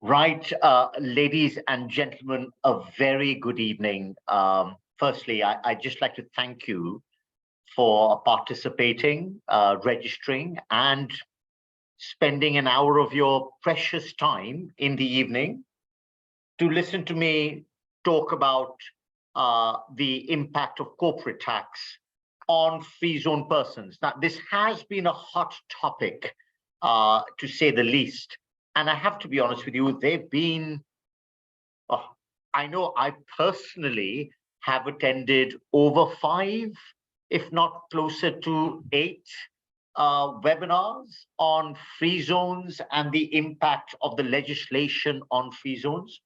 Right, ladies and gentlemen, a very good evening. Firstly, I'd just like to thank you for participating, registering, and spending an hour of your precious time in the evening to listen to me talk about the impact of corporate tax on free zone persons. Now, this has been a hot topic, to say the least. And I have to be honest with you, they've been, I know I personally have attended over 5, if not closer to 8 webinars on free zones and the impact of the legislation on free zones.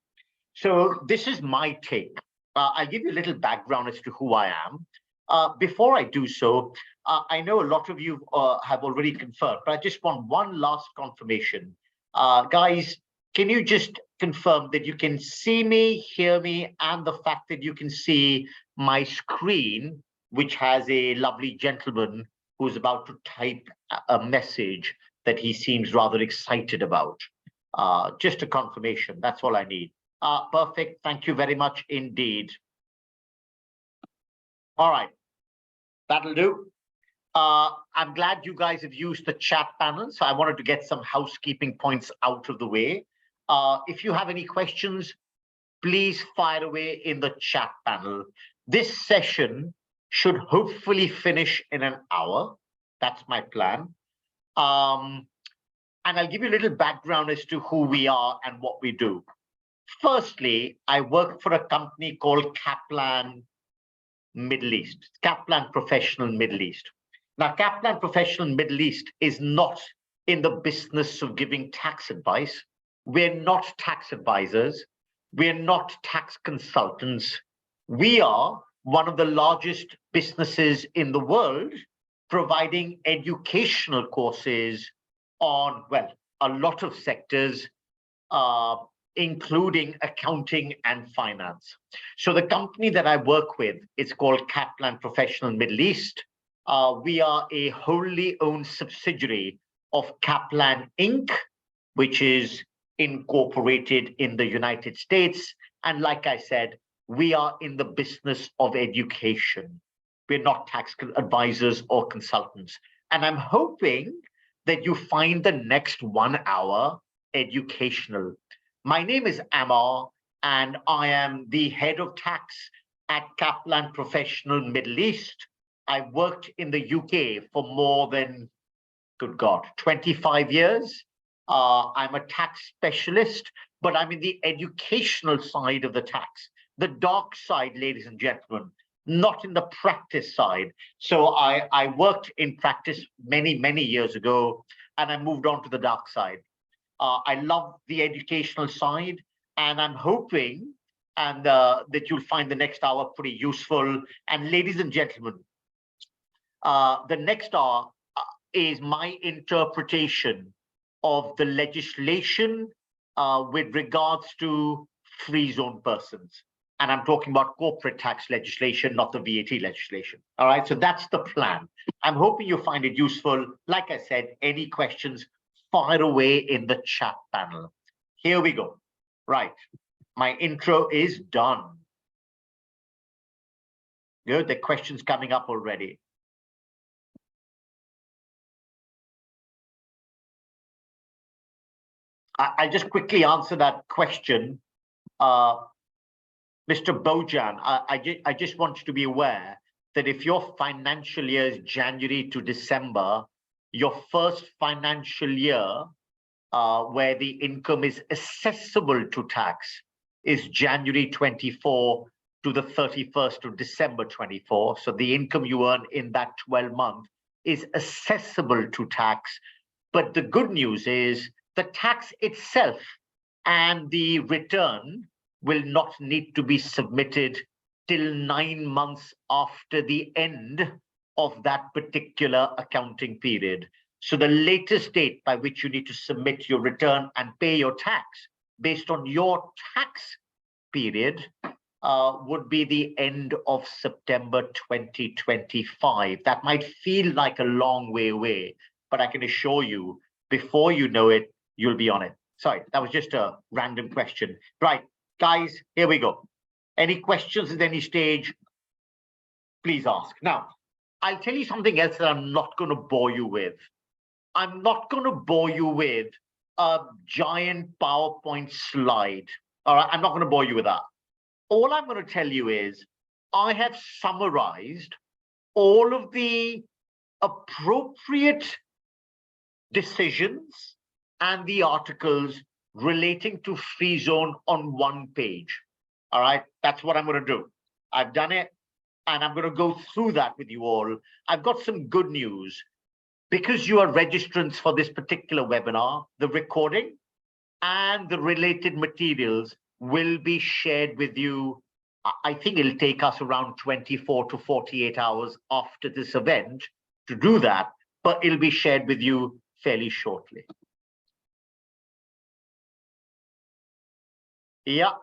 So this is my take. I'll give you a little background as to who I am. Before I do so, I know a lot of you have already confirmed, but I just want one last confirmation. Guys, can you just confirm that you can see me, hear me, and the fact that you can see my screen, which has a lovely gentleman who's about to type a message that he seems rather excited about? Just a confirmation, that's all I need. Perfect, thank you very much indeed. All right, that'll do. I'm glad you guys have used the chat panel, so I wanted to get some housekeeping points out of the way. If you have any questions, please fire away in the chat panel. This session should hopefully finish in an hour. That's my plan. And I'll give you a little background as to who we are and what we do. Firstly, I work for a company called Kaplan Middle East, Kaplan Professional Middle East. Now, Kaplan Professional Middle East is not in the business of giving tax advice. We're not tax advisors. We're not tax consultants. We are one of the largest businesses in the world providing educational courses on, well, a lot of sectors, including accounting and finance. So the company that I work with is called Kaplan Professional Middle East. We are a wholly owned subsidiary of Kaplan Inc., which is incorporated in the United States. And like I said, we are in the business of education. We're not tax advisors or consultants. And I'm hoping that you find the next 1 hour educational. My name is Amar, and I am the head of tax at Kaplan Professional Middle East. I worked in the UK for more than, good God, 25 years. I'm a tax specialist, but I'm in the educational side of the tax, the dark side, ladies and gentlemen, not in the practice side. So I worked in practice many, many years ago, and I moved on to the dark side. I love the educational side, and I'm hoping that you'll find the next hour pretty useful. And ladies and gentlemen, the next hour is my interpretation of the legislation with regards to free zone persons. And I'm talking about corporate tax legislation, not the VAT legislation. All right, so that's the plan. I'm hoping you find it useful. Like I said, any questions, fire away in the chat panel. Here we go. Right, my intro is done. Good, the questions coming up already. I'll just quickly answer that question. Mr. Bojan, I just want you to be aware that if your financial year is January to December, your first financial year where the income is accessible to tax is January 24 to the 31st of December 24. So the income you earn in that 12 month is accessible to tax. But the good news is the tax itself and the return will not need to be submitted till 9 months after the end of that particular accounting period. So the latest date by which you need to submit your return and pay your tax based on your tax period would be the end of September 2025. That might feel like a long way away, but I can assure you, before you know it, you'll be on it. Sorry, that was just a random question. Right, guys, here we go. Any questions at any stage, please ask. Now, I'll tell you something else that I'm not going to bore you with. I'm not going to bore you with a giant PowerPoint slide. All right, I'm not going to bore you with that. All I'm going to tell you is I have summarized all of the appropriate decisions and the articles relating to Freezone on one page. All right, that's what I'm going to do. I've done it, and I'm going to go through that with you all. I've got some good news. Because you are registrants for this particular webinar, the recording and the related materials will be shared with you. I think it'll take us around 24 to 48 hours after this event to do that, but it'll be shared with you fairly shortly. Yeah,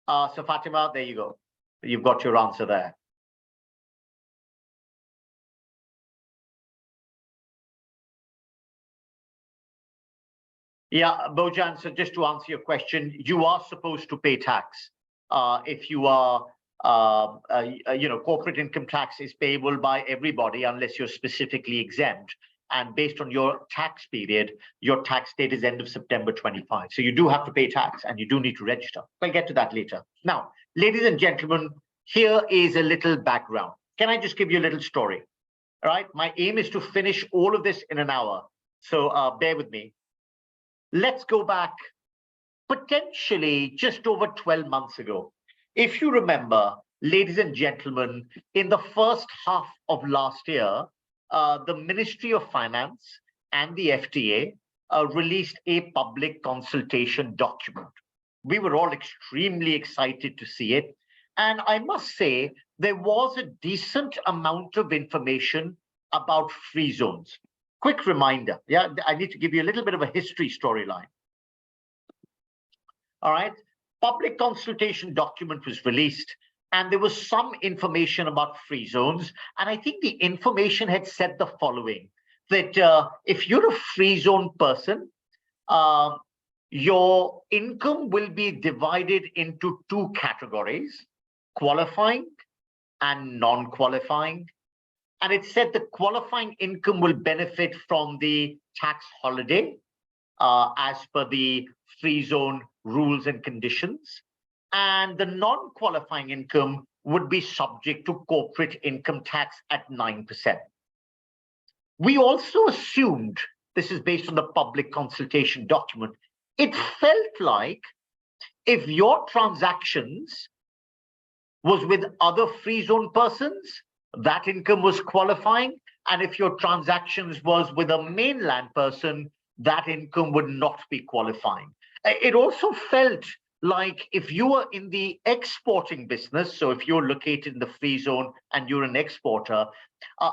so Fatima, there you go. You've got your answer there. Yeah, Bojan, so just to answer your question, you are supposed to pay tax. If you are, corporate income tax is payable by everybody unless you're specifically exempt. And based on your tax period, your tax date is end of September 25. So you do have to pay tax and you do need to register. I'll get to that later. Now, ladies and gentlemen, here is a little background. Can I just give you a little story? All right, my aim is to finish all of this in an hour. So bear with me. Let's go back potentially just over 12 months ago. If you remember, ladies and gentlemen, in the first half of last year, the Ministry of Finance and the FTA released a public consultation document. We were all extremely excited to see it. And I must say, there was a decent amount of information about free zones. Quick reminder, yeah, I need to give you a little bit of a history storyline. All right, public consultation document was released and there was some information about free zones. And I think the information had said the following, that if you're a free zone person, your income will be divided into two categories, qualifying and non-qualifying. And it said the qualifying income will benefit from the tax holiday as per the free zone rules and conditions. And the non-qualifying income would be subject to corporate income tax at 9%. We also assumed, this is based on the public consultation document, it felt like if your transactions was with other free zone persons, that income was qualifying. And if your transactions was with a mainland person, that income would not be qualifying. It also felt like if you were in the exporting business, so if you're located in the free zone and you're an exporter,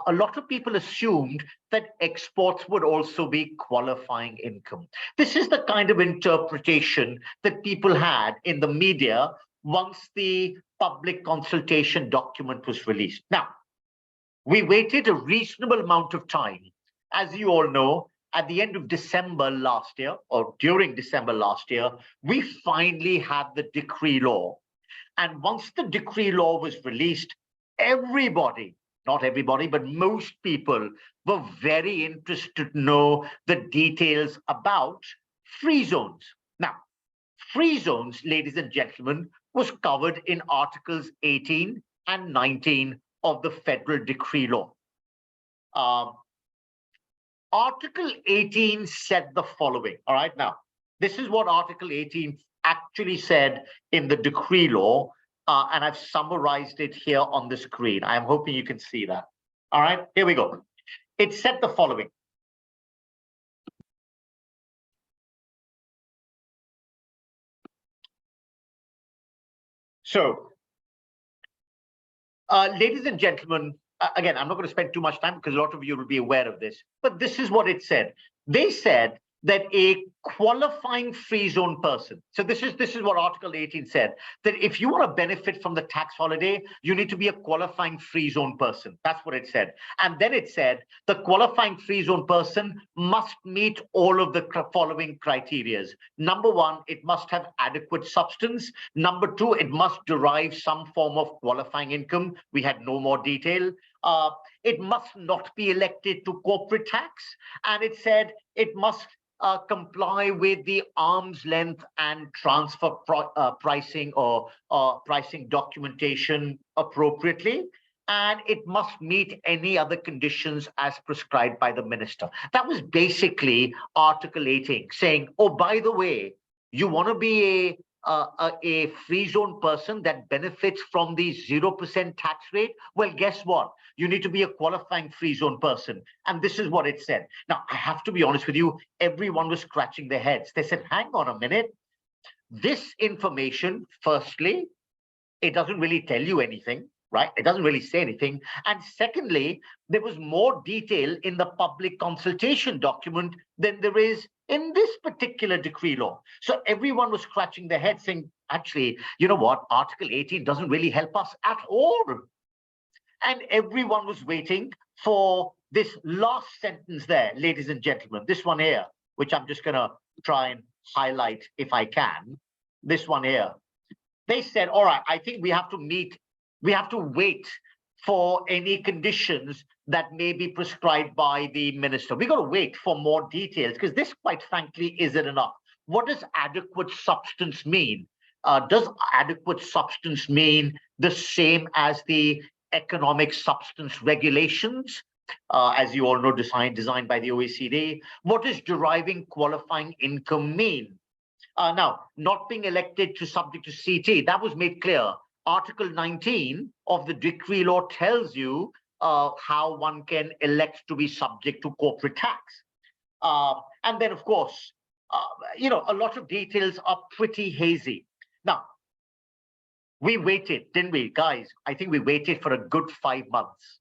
a lot of people assumed that exports would also be qualifying income. This is the kind of interpretation that people had in the media once the public consultation document was released. Now, we waited a reasonable amount of time. As you all know, at the end of December last year, or during December last year, we finally had the decree law. And once the decree law was released, everybody, not everybody, but most people were very interested to know the details about free zones. Now, free zones, ladies and gentlemen, was covered in Articles 18 and 19 of the Federal Decree Law. Article 18 said the following. All right, now, this is what Article 18 actually said in the Decree Law, and I've summarized it here on the screen. I'm hoping you can see that. All right, here we go. It said the following. So, ladies and gentlemen, again, I'm not going to spend too much time because a lot of you will be aware of this, but this is what it said. They said that a qualifying free zone person. So this is what Article 18 said, that if you want to benefit from the tax holiday, you need to be a qualifying free zone person. That's what it said. And then it said the qualifying free zone person must meet all of the following criteria. Number one, it must have adequate substance. Number two, it must derive some form of qualifying income. We had no more detail. It must not be elected to corporate tax. And it said it must comply with the arm's length and transfer pricing or pricing documentation appropriately. And it must meet any other conditions as prescribed by the minister. That was basically Article 18, saying, oh, by the way, you want to be a free zone person that benefits from the 0% tax rate? Well, guess what? You need to be a qualifying free zone person. And this is what it said. Now, I have to be honest with you, everyone was scratching their heads. They said, hang on a minute. This information, firstly, it doesn't really tell you anything, right? It doesn't really say anything. And secondly, there was more detail in the public consultation document than there is in this particular decree law. So everyone was scratching their head saying, actually, you know what? Article 18 doesn't really help us at all. And everyone was waiting for this last sentence there, ladies and gentlemen, this one here, which I'm just going to try and highlight if I can. This one here. They said, all right, I think we have to wait for any conditions that may be prescribed by the minister. We got to wait for more details because this, quite frankly, isn't enough. What does adequate substance mean? Does adequate substance mean the same as the economic substance regulations, as you all know, designed by the OECD? What does deriving qualifying income mean? Now, not being elected to subject to CT, that was made clear. Article 19 of the decree law tells you how one can elect to be subject to corporate tax. And then, of course, a lot of details are pretty hazy. Now, we waited, didn't we, guys? I think we waited for a good 5 months.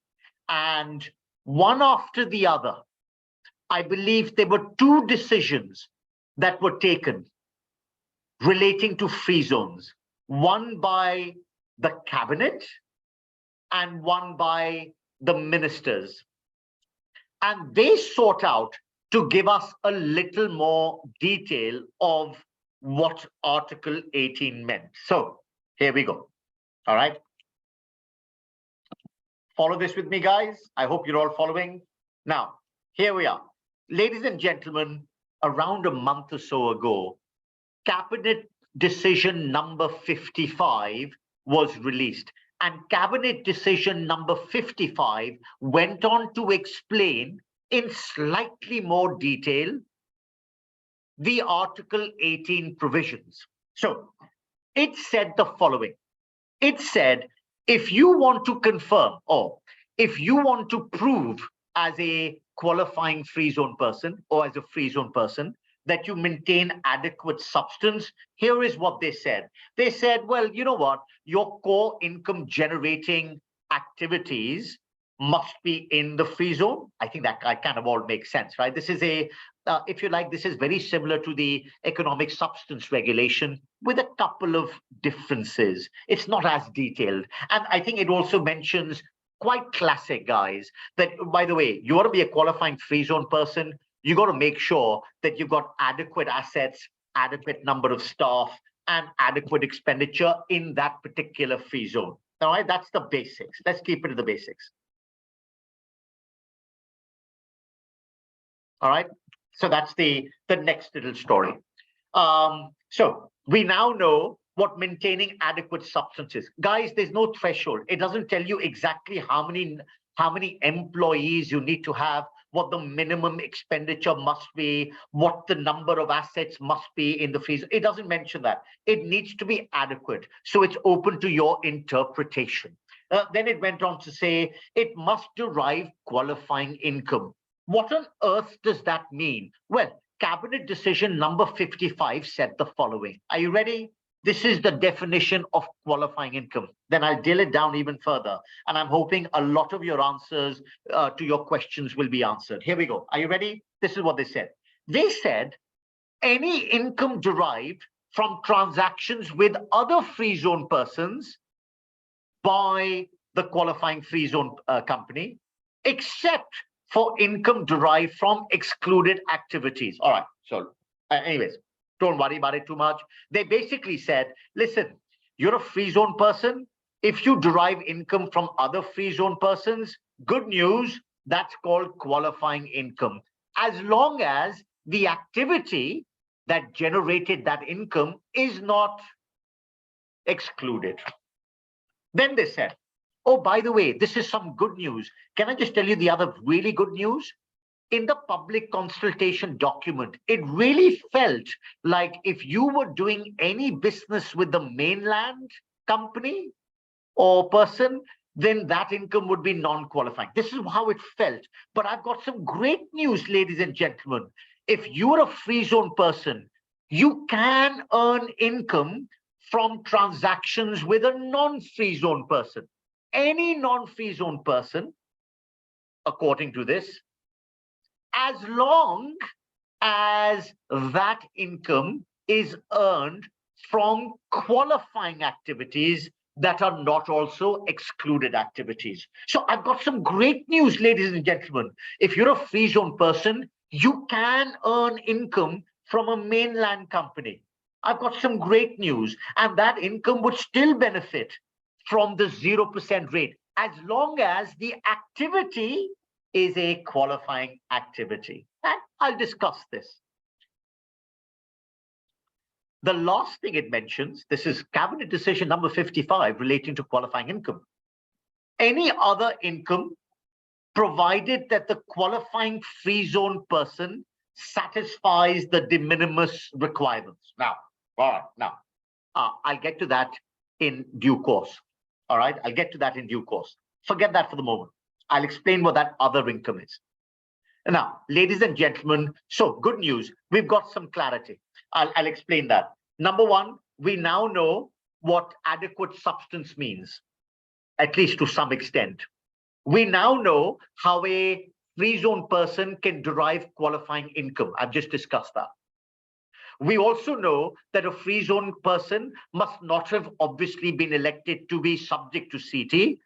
And one after the other, I believe there were 2 decisions that were taken relating to free zones. One by the cabinet and one by the ministers. And they sought out to give us a little more detail of what Article 18 meant. So here we go. All right. Follow this with me, guys. I hope you're all following. Now, here we are. Ladies and gentlemen, around a month or so ago, Cabinet Decision number 55 was released. And Cabinet Decision number 55 went on to explain in slightly more detail the Article 18 provisions. So it said the following. It said, if you want to confirm or if you want to prove as a qualifying free zone person or as a free zone person that you maintain adequate substance, here is what they said. They said, well, you know what? Your core income generating activities must be in the free zone. I think that kind of all makes sense, right? This is if you like, this is very similar to the economic substance regulation with a couple of differences. It's not as detailed. And I think it also mentions, quite classic, guys, that, by the way, you want to be a qualifying free zone person, you got to make sure that you've got adequate assets, adequate number of staff, and adequate expenditure in that particular free zone. All right, that's the basics. Let's keep it to the basics. All right, so that's the next little story. So we now know what maintaining adequate substance is. Guys, there's no threshold. It doesn't tell you exactly how many employees you need to have, what the minimum expenditure must be, what the number of assets must be in the freezer. It doesn't mention that. It needs to be adequate. So it's open to your interpretation. Then it went on to say it must derive qualifying income. What on earth does that mean? Well, Cabinet Decision number 55 said the following. Are you ready? This is the definition of qualifying income. Then I'll drill it down even further. And I'm hoping a lot of your answers to your questions will be answered. Here we go. Are you ready? This is what they said. They said any income derived from transactions with other free zone persons by the qualifying free zone company, except for income derived from excluded activities. All right, so anyways, don't worry about it too much. They basically said, listen, you're a free zone person. If you derive income from other free zone persons, good news, that's called qualifying income. As long as the activity that generated that income is not excluded. Then they said, oh, by the way, this is some good news. Can I just tell you the other really good news? In the public consultation document, it really felt like if you were doing any business with the mainland company or person, then that income would be non-qualifying. This is how it felt. But I've got some great news, ladies and gentlemen. If you're a free zone person, you can earn income from transactions with a non-free zone person. Any non-free zone person, according to this, as long as that income is earned from qualifying activities that are not also excluded activities. So I've got some great news, ladies and gentlemen. If you're a free zone person, you can earn income from a mainland company. I've got some great news, and that income would still benefit from the 0% rate as long as the activity is a qualifying activity. And I'll discuss this. The last thing it mentions, this is Cabinet Decision number 55 relating to qualifying income. Any other income provided that the qualifying free zone person satisfies the de minimis requirements. Now, all right, now, I'll get to that in due course. All right, I'll get to that in due course. Forget that for the moment. I'll explain what that other income is. Now, ladies and gentlemen, so good news, we've got some clarity. I'll explain that. Number one, we now know what adequate substance means, at least to some extent. We now know how a free zone person can derive qualifying income. I've just discussed that. We also know that a free zone person must not have obviously been elected to be subject to CT.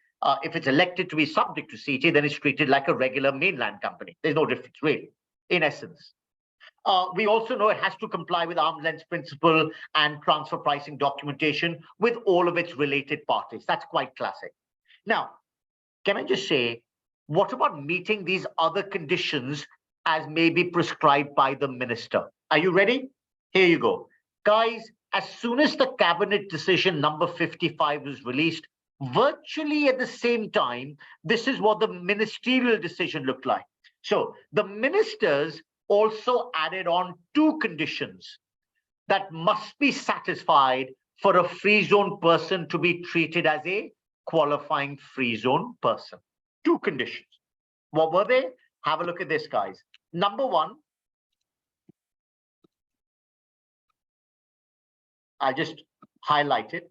If it's elected to be subject to CT, then it's treated like a regular mainland company. There's no difference, really, in essence. We also know it has to comply with arm's length principle and transfer pricing documentation with all of its related parties. That's quite classic. Now, can I just say, what about meeting these other conditions as may be prescribed by the minister? Are you ready? Here you go. Guys, as soon as the Cabinet Decision number 55 was released, virtually at the same time, this is what the ministerial decision looked like. So the ministers also added on two conditions that must be satisfied for a free zone person to be treated as a qualifying free zone person. Two conditions. What were they? Have a look at this, guys. Number one, I'll just highlight it.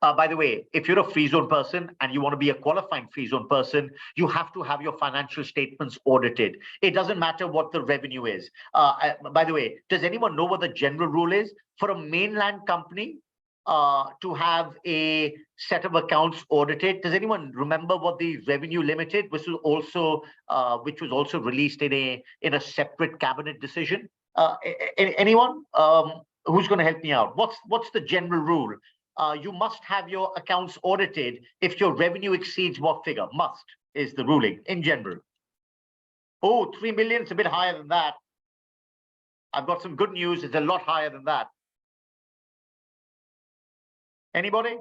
By the way, if you're a free zone person and you want to be a qualifying free zone person, you have to have your financial statements audited. It doesn't matter what the revenue is. By the way, does anyone know what the general rule is? For a mainland company to have a set of accounts audited, does anyone remember what the revenue limited, which was also released in a separate cabinet decision? Anyone who's going to help me out? What's the general rule? You must have your accounts audited if your revenue exceeds what figure? Must is the ruling in general. Oh, 3 million, it's a bit higher than that. I've got some good news, it's a lot higher than that. Anybody?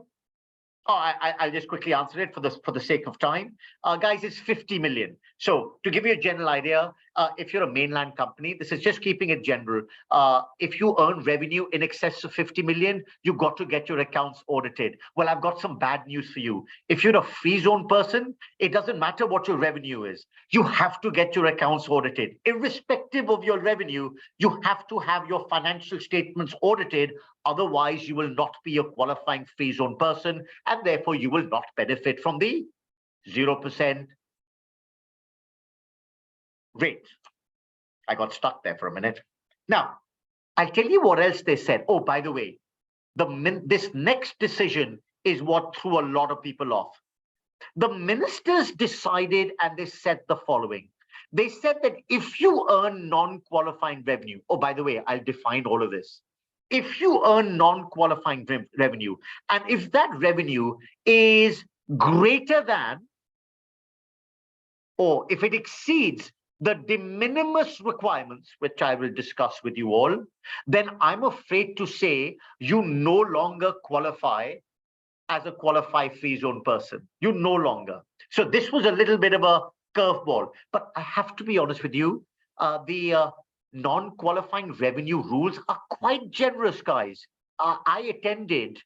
Oh, I'll just quickly answer it for the sake of time. Guys, it's 50 million. So to give you a general idea, if you're a mainland company, this is just keeping it general. If you earn revenue in excess of 50 million, you've got to get your accounts audited. Well, I've got some bad news for you. If you're a free zone person, it doesn't matter what your revenue is. You have to get your accounts audited. Irrespective of your revenue, you have to have your financial statements audited. Otherwise, you will not be a qualifying free zone person, and therefore you will not benefit from the 0% rate. I got stuck there for a minute. Now, I'll tell you what else they said. Oh, by the way, this next decision is what threw a lot of people off. The ministers decided and they said the following. They said that if you earn non-qualifying revenue, oh, by the way, I'll define all of this. If you earn non-qualifying revenue, and if that revenue is greater than, or if it exceeds the de minimis requirements, which I will discuss with you all, then I'm afraid to say you no longer qualify as a qualified free zone person. You no longer. So this was a little bit of a curveball. But I have to be honest with you, the non-qualifying revenue rules are quite generous, guys. I attended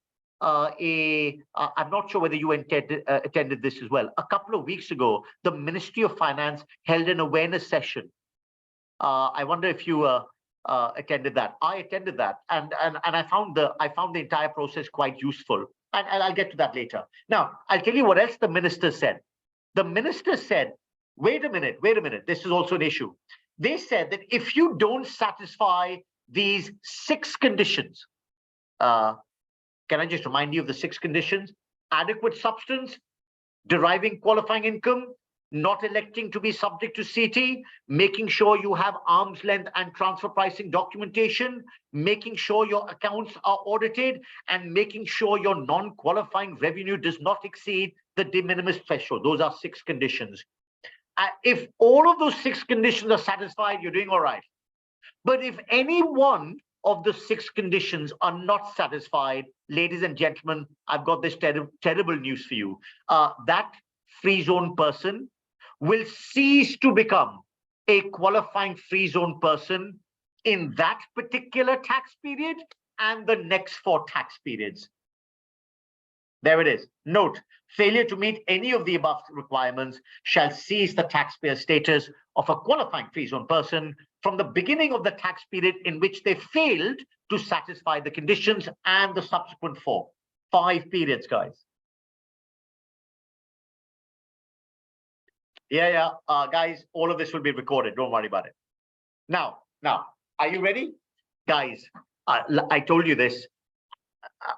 I'm not sure whether you attended this as well. A couple of weeks ago, the Ministry of Finance held an awareness session. I wonder if you attended that. I attended that, and I found the entire process quite useful. And I'll get to that later. Now, I'll tell you what else the minister said. The minister said, wait a minute, this is also an issue. They said that if you don't satisfy these 6 conditions, can I just remind you of the 6 conditions? Adequate substance, deriving qualifying income, not electing to be subject to CT, making sure you have arm's length and transfer pricing documentation, making sure your accounts are audited, and making sure your non-qualifying revenue does not exceed the de minimis threshold. Those are 6 conditions. If all of those 6 conditions are satisfied, you're doing all right. But if any one of the 6 conditions are not satisfied, ladies and gentlemen, I've got this terrible news for you. That free zone person will cease to become a qualifying free zone person in that particular tax period and the next 4 tax periods. There it is. Note, failure to meet any of the above requirements shall cease the taxpayer status of a qualifying free zone person from the beginning of the tax period in which they failed to satisfy the conditions and the subsequent 5 periods, guys. Yeah, guys, all of this will be recorded. Don't worry about it. Now, are you ready? Guys, I told you this.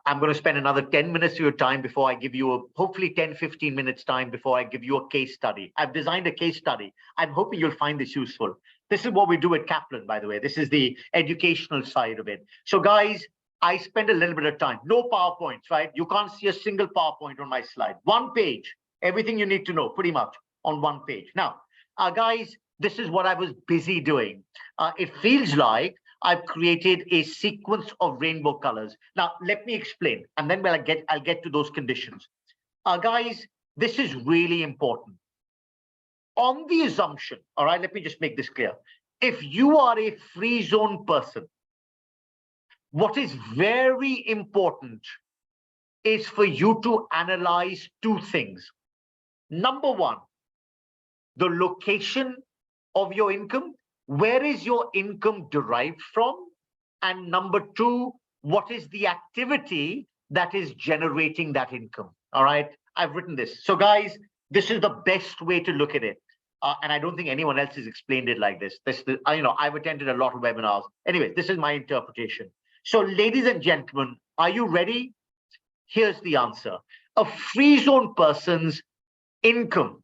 I'm going to spend another 10 minutes of your time before I give you hopefully 10-15 minutes time before I give you a case study. I've designed a case study. I'm hoping you'll find this useful. This is what we do at Kaplan, by the way. This is the educational side of it. So guys, I spend a little bit of time. No PowerPoints, right? You can't see a single PowerPoint on my slide. 1 page, everything you need to know, pretty much on 1 page. Now, guys, this is what I was busy doing. It feels like I've created a sequence of rainbow colors. Now, let me explain, and then I'll get to those conditions. Guys, this is really important. On the assumption, all right, let me just make this clear. If you are a free zone person, what is very important is for you to analyze 2 things. Number 1, the location of your income. Where is your income derived from? And number 2, what is the activity that is generating that income? All right, I've written this. So guys, this is the best way to look at it. And I don't think anyone else has explained it like this. I've attended a lot of webinars. Anyway, this is my interpretation. So ladies and gentlemen, are you ready? Here's the answer. A free zone person's income,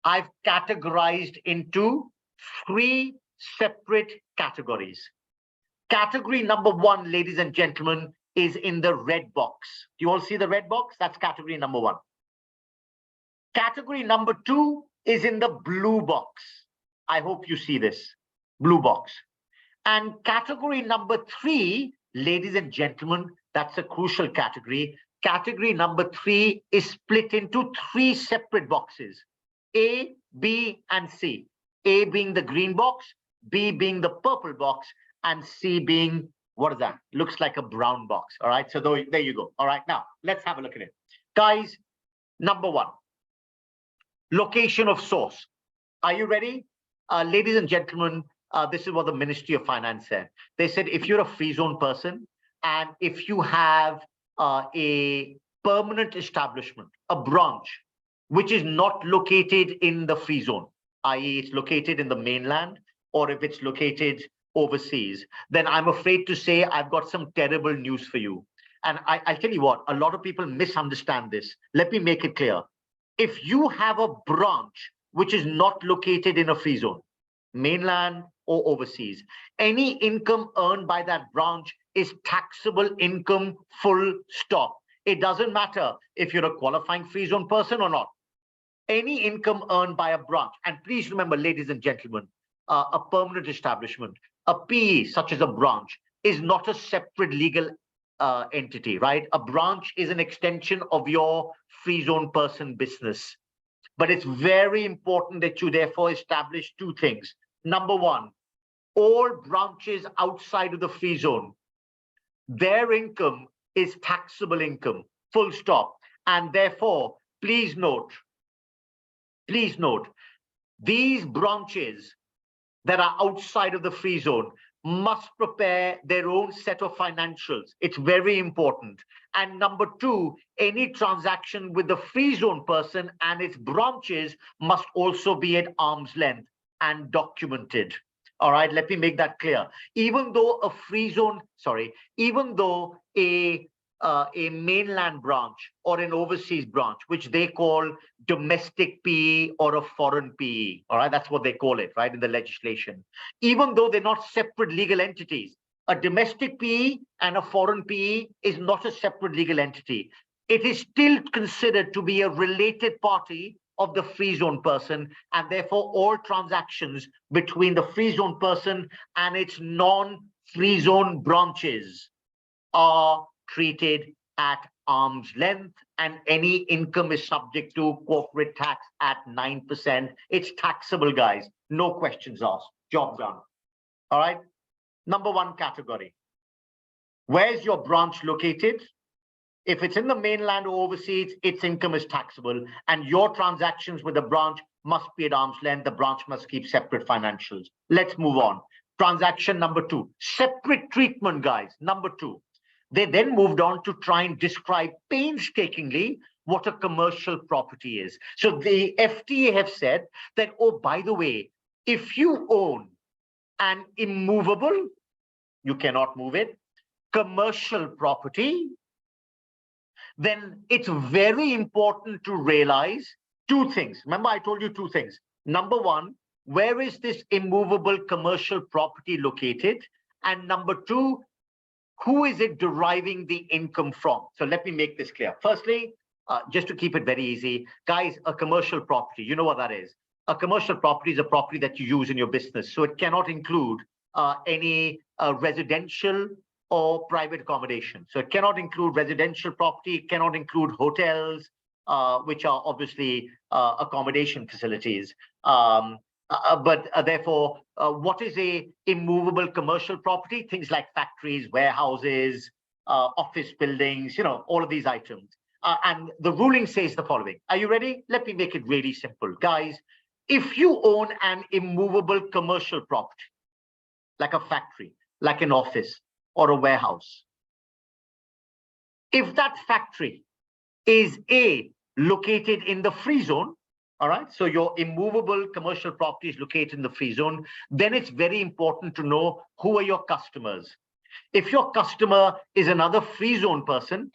I've categorized into 3 separate categories. Category number 1, ladies and gentlemen, is in the red box. Do you all see the red box? That's category number 1. Category number 2 is in the blue box. I hope you see this, blue box. And category number 3, ladies and gentlemen, that's a crucial category. Category number 3 is split into 3 separate boxes, A, B, and C. A being the green box, B being the purple box, and C being, what is that? Looks like a brown box. All right, so there you go. All right, now let's have a look at it. Guys, number 1, location of source. Are you ready? Ladies and gentlemen, this is what the Ministry of Finance said. They said if you're a free zone person and if you have a permanent establishment, a branch, which is not located in the free zone, i.e. it's located in the mainland, or if it's located overseas, then I'm afraid to say I've got some terrible news for you. And I'll tell you what, a lot of people misunderstand this. Let me make it clear. If you have a branch which is not located in a free zone, mainland or overseas, any income earned by that branch is taxable income, full stop. It doesn't matter if you're a qualifying free zone person or not. Any income earned by a branch, and please remember, ladies and gentlemen, a permanent establishment, a PE such as a branch, is not a separate legal entity, right? A branch is an extension of your free zone person business. But it's very important that you therefore establish two things. Number one, all branches outside of the free zone, their income is taxable income, full stop. And therefore, please note, these branches that are outside of the free zone must prepare their own set of financials. It's very important. And number two, any transaction with the free zone person and its branches must also be at arm's length and documented. All right, let me make that clear. Even though a mainland branch or an overseas branch, which they call domestic PE or a foreign PE, all right, that's what they call it, right, in the legislation. Even though they're not separate legal entities, a domestic PE and a foreign PE is not a separate legal entity. It is still considered to be a related party of the free zone person, and therefore all transactions between the free zone person and its non-free zone branches are treated at arm's length, and any income is subject to corporate tax at 9%. It's taxable, guys. No questions asked. Job done. All right. Number one category. Where's your branch located? If it's in the mainland or overseas, its income is taxable, and your transactions with the branch must be at arm's length. The branch must keep separate financials. Let's move on. Transaction number two, separate treatment, guys. Number two. They then moved on to try and describe painstakingly what a commercial property is. So the FTA have said that, oh, by the way, if you own an immovable, you cannot move it, commercial property, then it's very important to realize two things. Remember, I told you two things. Number one, where is this immovable commercial property located? And number two, who is it deriving the income from? So let me make this clear. Firstly, just to keep it very easy, guys, a commercial property, you know what that is. A commercial property is a property that you use in your business. So it cannot include any residential or private accommodation. So it cannot include residential property, it cannot include hotels, which are obviously accommodation facilities. Therefore, what is a immovable commercial property? Things like factories, warehouses, office buildings, you know, all of these items. And the ruling says the following. Are you ready? Let me make it really simple. Guys, if you own an immovable commercial property, like a factory, like an office or a warehouse, if that factory is located in the free zone, all right, so your immovable commercial property is located in the free zone, then it's very important to know who are your customers. If your customer is another free zone person,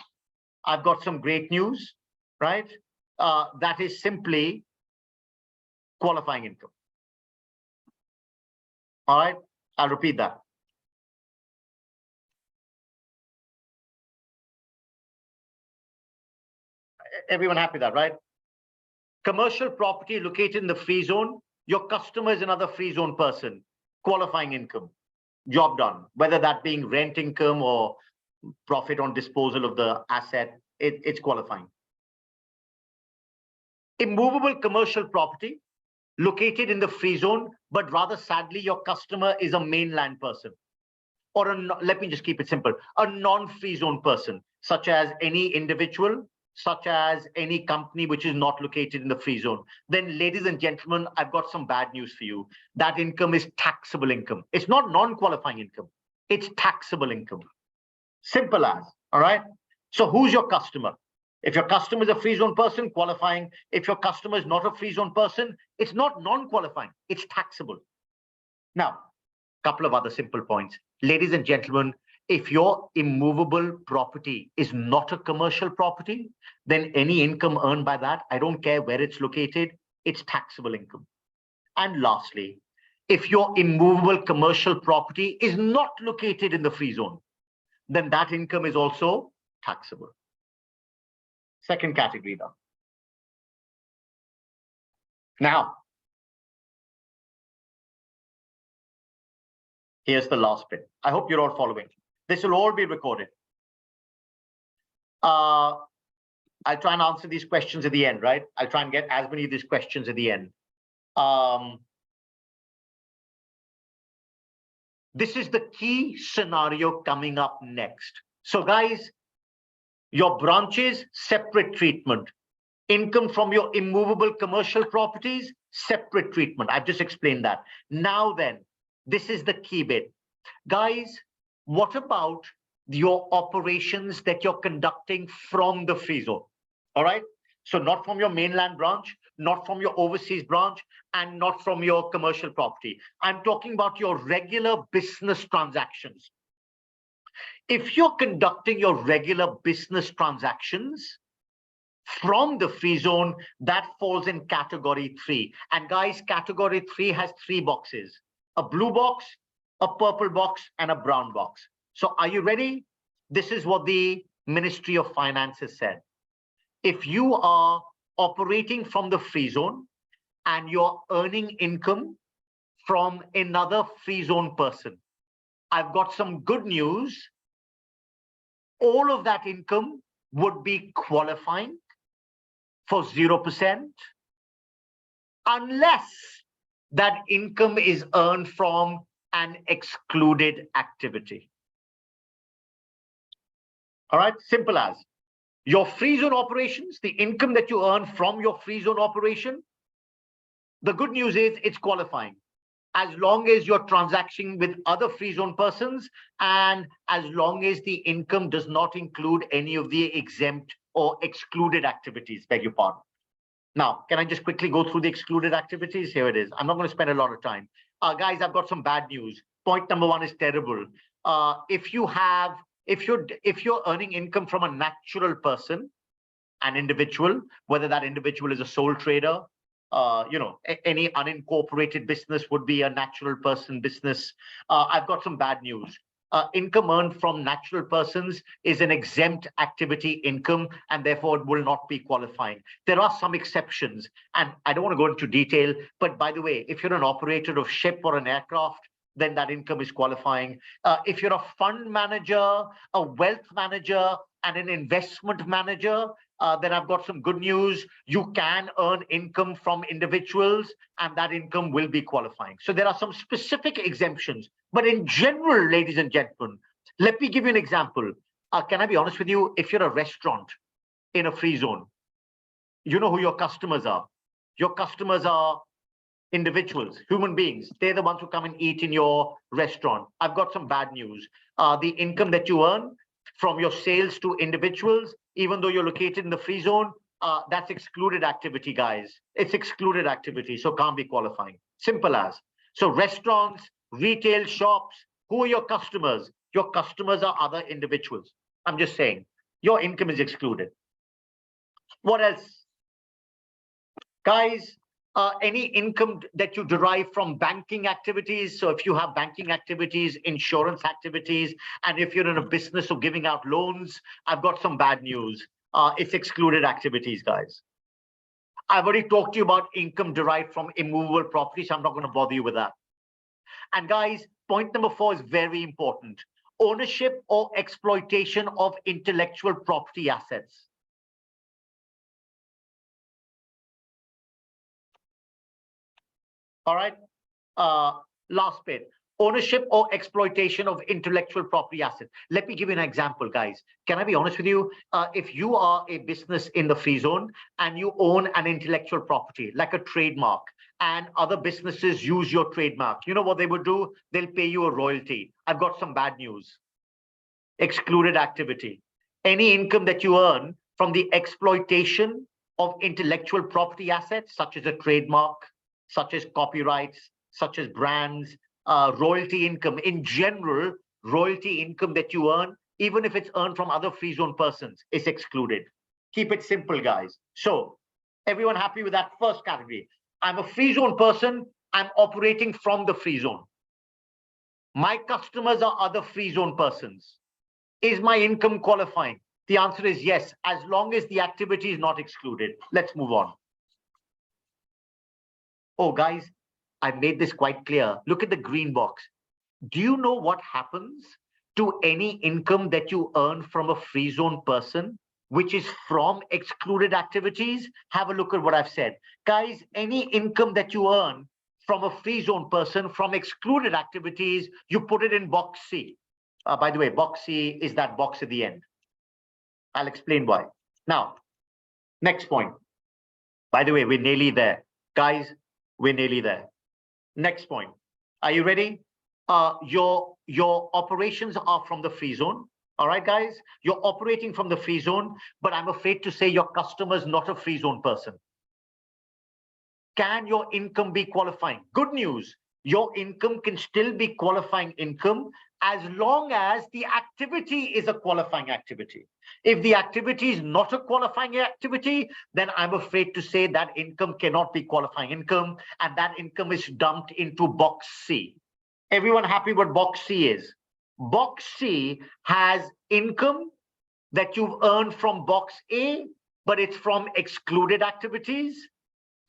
I've got some great news, right? That is simply qualifying income. All right, I'll repeat that. Everyone happy with that, right? Commercial property located in the free zone, your customer is another free zone person, qualifying income, job done, whether that being rent income or profit on disposal of the asset, it's qualifying. Immovable commercial property located in the free zone, but rather sadly, your customer is a mainland person, or let me just keep it simple, a non-free zone person, such as any individual, such as any company which is not located in the free zone. Then, ladies and gentlemen, I've got some bad news for you. That income is taxable income. It's not non-qualifying income. It's taxable income. Simple as, all right? So who's your customer? If your customer is a free zone person, qualifying. If your customer is not a free zone person, it's not non-qualifying, it's taxable. Now, couple of other simple points. Ladies and gentlemen, if your immovable property is not a commercial property, then any income earned by that, I don't care where it's located, it's taxable income. And lastly, if your immovable commercial property is not located in the free zone, then that income is also taxable. Second category now. Now, here's the last bit. I hope you're all following. This will all be recorded. I'll try and answer these questions at the end, right? I'll try and get as many of these questions at the end. This is the key scenario coming up next. So guys, your branches, separate treatment. Income from your immovable commercial properties, separate treatment. I've just explained that. Now then, this is the key bit. Guys, what about your operations that you're conducting from the free zone? All right. So not from your mainland branch, not from your overseas branch, and not from your commercial property. I'm talking about your regular business transactions. If you're conducting your regular business transactions from the free zone, that falls in category 3. And guys, category 3 has 3 boxes: a blue box, a purple box, and a brown box. So are you ready? This is what the Ministry of Finance has said. If you are operating from the free zone and you're earning income from another free zone person, I've got some good news. All of that income would be qualifying for 0% unless that income is earned from an excluded activity. All right, simple as. Your free zone operations, the income that you earn from your free zone operation, the good news is it's qualifying as long as you're transacting with other free zone persons and as long as the income does not include any of the exempt or excluded activities, beg your pardon. Now, can I just quickly go through the excluded activities? Here it is. I'm not going to spend a lot of time. Guys, I've got some bad news. Point number 1 is terrible. If you're earning income from a natural person, an individual, whether that individual is a sole trader, any unincorporated business would be a natural person business. I've got some bad news. Income earned from natural persons is an exempt activity income, and therefore it will not be qualifying. There are some exceptions, and I don't want to go into detail, but by the way, if you're an operator of ship or an aircraft, then that income is qualifying. If you're a fund manager, a wealth manager, and an investment manager, then I've got some good news. You can earn income from individuals, and that income will be qualifying. So there are some specific exemptions. But in general, ladies and gentlemen, let me give you an example. Can I be honest with you? If you're a restaurant in a free zone, you know who your customers are. Your customers are individuals, human beings. They're the ones who come and eat in your restaurant. I've got some bad news. The income that you earn from your sales to individuals, even though you're located in the free zone, that's excluded activity, guys. It's excluded activity, so can't be qualifying. Simple as. So restaurants, retail shops, who are your customers? Your customers are other individuals. I'm just saying, your income is excluded. What else? Guys, any income that you derive from banking activities. So if you have banking activities, insurance activities, and if you're in a business of giving out loans, I've got some bad news. It's excluded activities, guys. I've already talked to you about income derived from immovable properties. So I'm not going to bother you with that. And guys, point number 4 is very important. Ownership or exploitation of intellectual property assets. All right. Last bit. Ownership or exploitation of intellectual property assets. Let me give you an example, guys. Can I be honest with you? If you are a business in the free zone and you own an intellectual property, like a trademark, and other businesses use your trademark, you know what they would do? They'll pay you a royalty. I've got some bad news. Excluded activity. Any income that you earn from the exploitation of intellectual property assets, such as a trademark, such as copyrights, such as brands, royalty income. In general, royalty income that you earn, even if it's earned from other free zone persons, is excluded. Keep it simple, guys. So everyone happy with that first category? I'm a free zone person. I'm operating from the free zone. My customers are other free zone persons. Is my income qualifying? The answer is yes, as long as the activity is not excluded. Let's move on. Oh, guys, I made this quite clear. Look at the green box. Do you know what happens to any income that you earn from a free zone person, which is from excluded activities? Have a look at what I've said. Guys, any income that you earn from a free zone person from excluded activities, you put it in box C. By the way, box C is that box at the end. I'll explain why. Now, next point. By the way, we're nearly there. Guys, we're nearly there. Next point. Are you ready? Your operations are from the free zone. All right, guys, you're operating from the free zone, but I'm afraid to say your customer is not a free zone person. Can your income be qualifying? Good news. Your income can still be qualifying income as long as the activity is a qualifying activity. If the activity is not a qualifying activity, then I'm afraid to say that income cannot be qualifying income, and that income is dumped into box C. Everyone happy what box C is? Box C has income that you've earned from box A, but it's from excluded activities.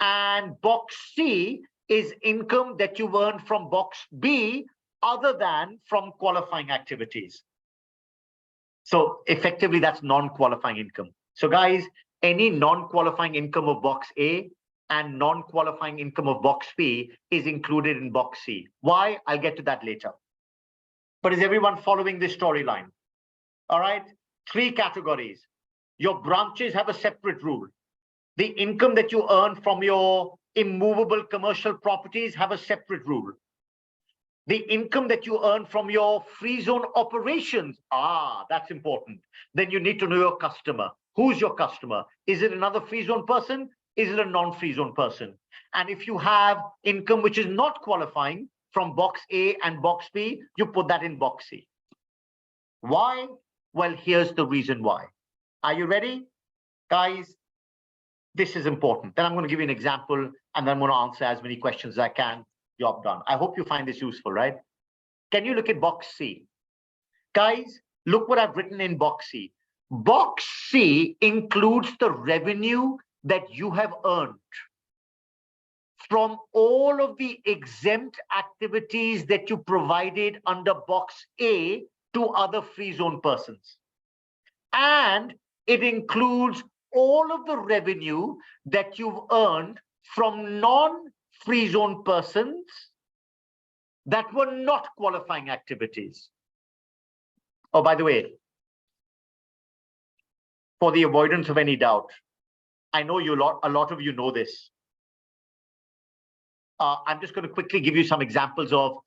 And box C is income that you've earned from box B, other than from qualifying activities. So effectively, that's non-qualifying income. So guys, any non-qualifying income of box A and non-qualifying income of box B is included in box C. Why? I'll get to that later. But is everyone following this storyline? All right, 3 categories. Your branches have a separate rule. The income that you earn from your immovable commercial properties have a separate rule. The income that you earn from your free zone operations, that's important. Then you need to know your customer. Who's your customer? Is it another free zone person? Is it a non-free zone person? And if you have income which is not qualifying from box A and box B, you put that in box C. Why? Well, here's the reason why. Are you ready? Guys, this is important. Then I'm going to give you an example, and then I'm going to answer as many questions as I can. Job done. I hope you find this useful, right? Can you look at box C? Guys, look what I've written in box C. Box C includes the revenue that you have earned from all of the exempt activities that you provided under box A to other free zone persons. And it includes all of the revenue that you've earned from non-free zone persons that were not qualifying activities. Oh, by the way, for the avoidance of any doubt, I know a lot of you know this. I'm just going to quickly give you some examples of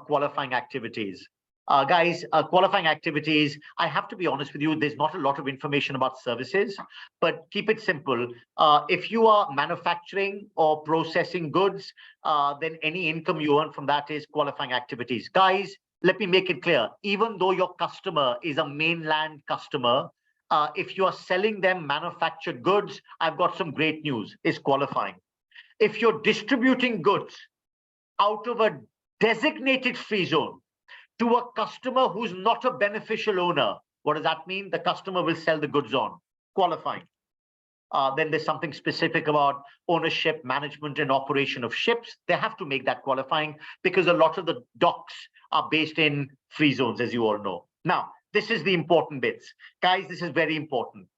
qualifying activities. Guys, qualifying activities, I have to be honest with you, there's not a lot of information about services, but keep it simple. If you are manufacturing or processing goods, then any income you earn from that is qualifying activities. Guys, let me make it clear. Even though your customer is a mainland customer, if you are selling them manufactured goods, I've got some great news, is qualifying. If you're distributing goods out of a designated free zone to a customer who's not a beneficial owner, what does that mean? The customer will sell the goods on, qualifying. Then there's something specific about ownership, management, and operation of ships. They have to make that qualifying because a lot of the docks are based in free zones, as you all know. Now, this is the important bits. Guys, this is very important.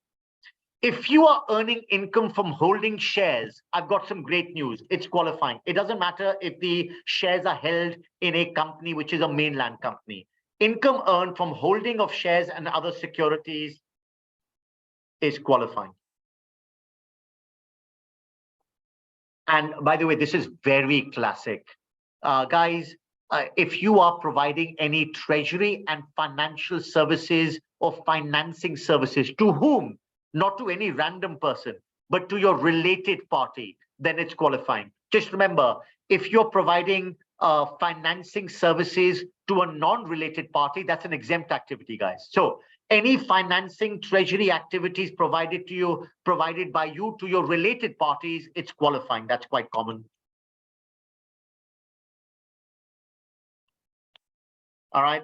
If you are earning income from holding shares, I've got some great news. It's qualifying. It doesn't matter if the shares are held in a company which is a mainland company. Income earned from holding of shares and other securities is qualifying. And by the way, this is very classic. Guys, if you are providing any treasury and financial services or financing services to whom? Not to any random person, but to your related party, then it's qualifying. Just remember, if you're providing financing services to a non-related party, that's an exempt activity, guys. So any financing treasury activities provided by you to your related parties, it's qualifying. That's quite common. All right.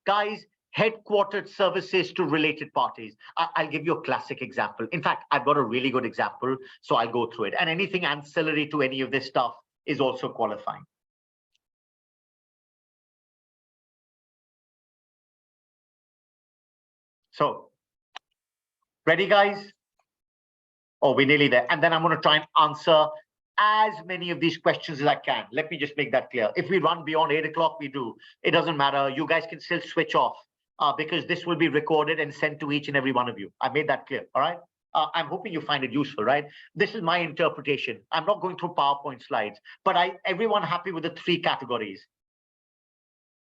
Guys, headquartered services to related parties. I'll give you a classic example. In fact, I've got a really good example, so I'll go through it. And anything ancillary to any of this stuff is also qualifying. So, ready, guys? Oh, we're nearly there. And then I'm going to try and answer as many of these questions as I can. Let me just make that clear. If we run beyond 8 o'clock, we do. It doesn't matter. You guys can still switch off because this will be recorded and sent to each and every one of you. I made that clear. All right. I'm hoping you find it useful, right? This is my interpretation. I'm not going through PowerPoint slides, but everyone happy with the 3 categories?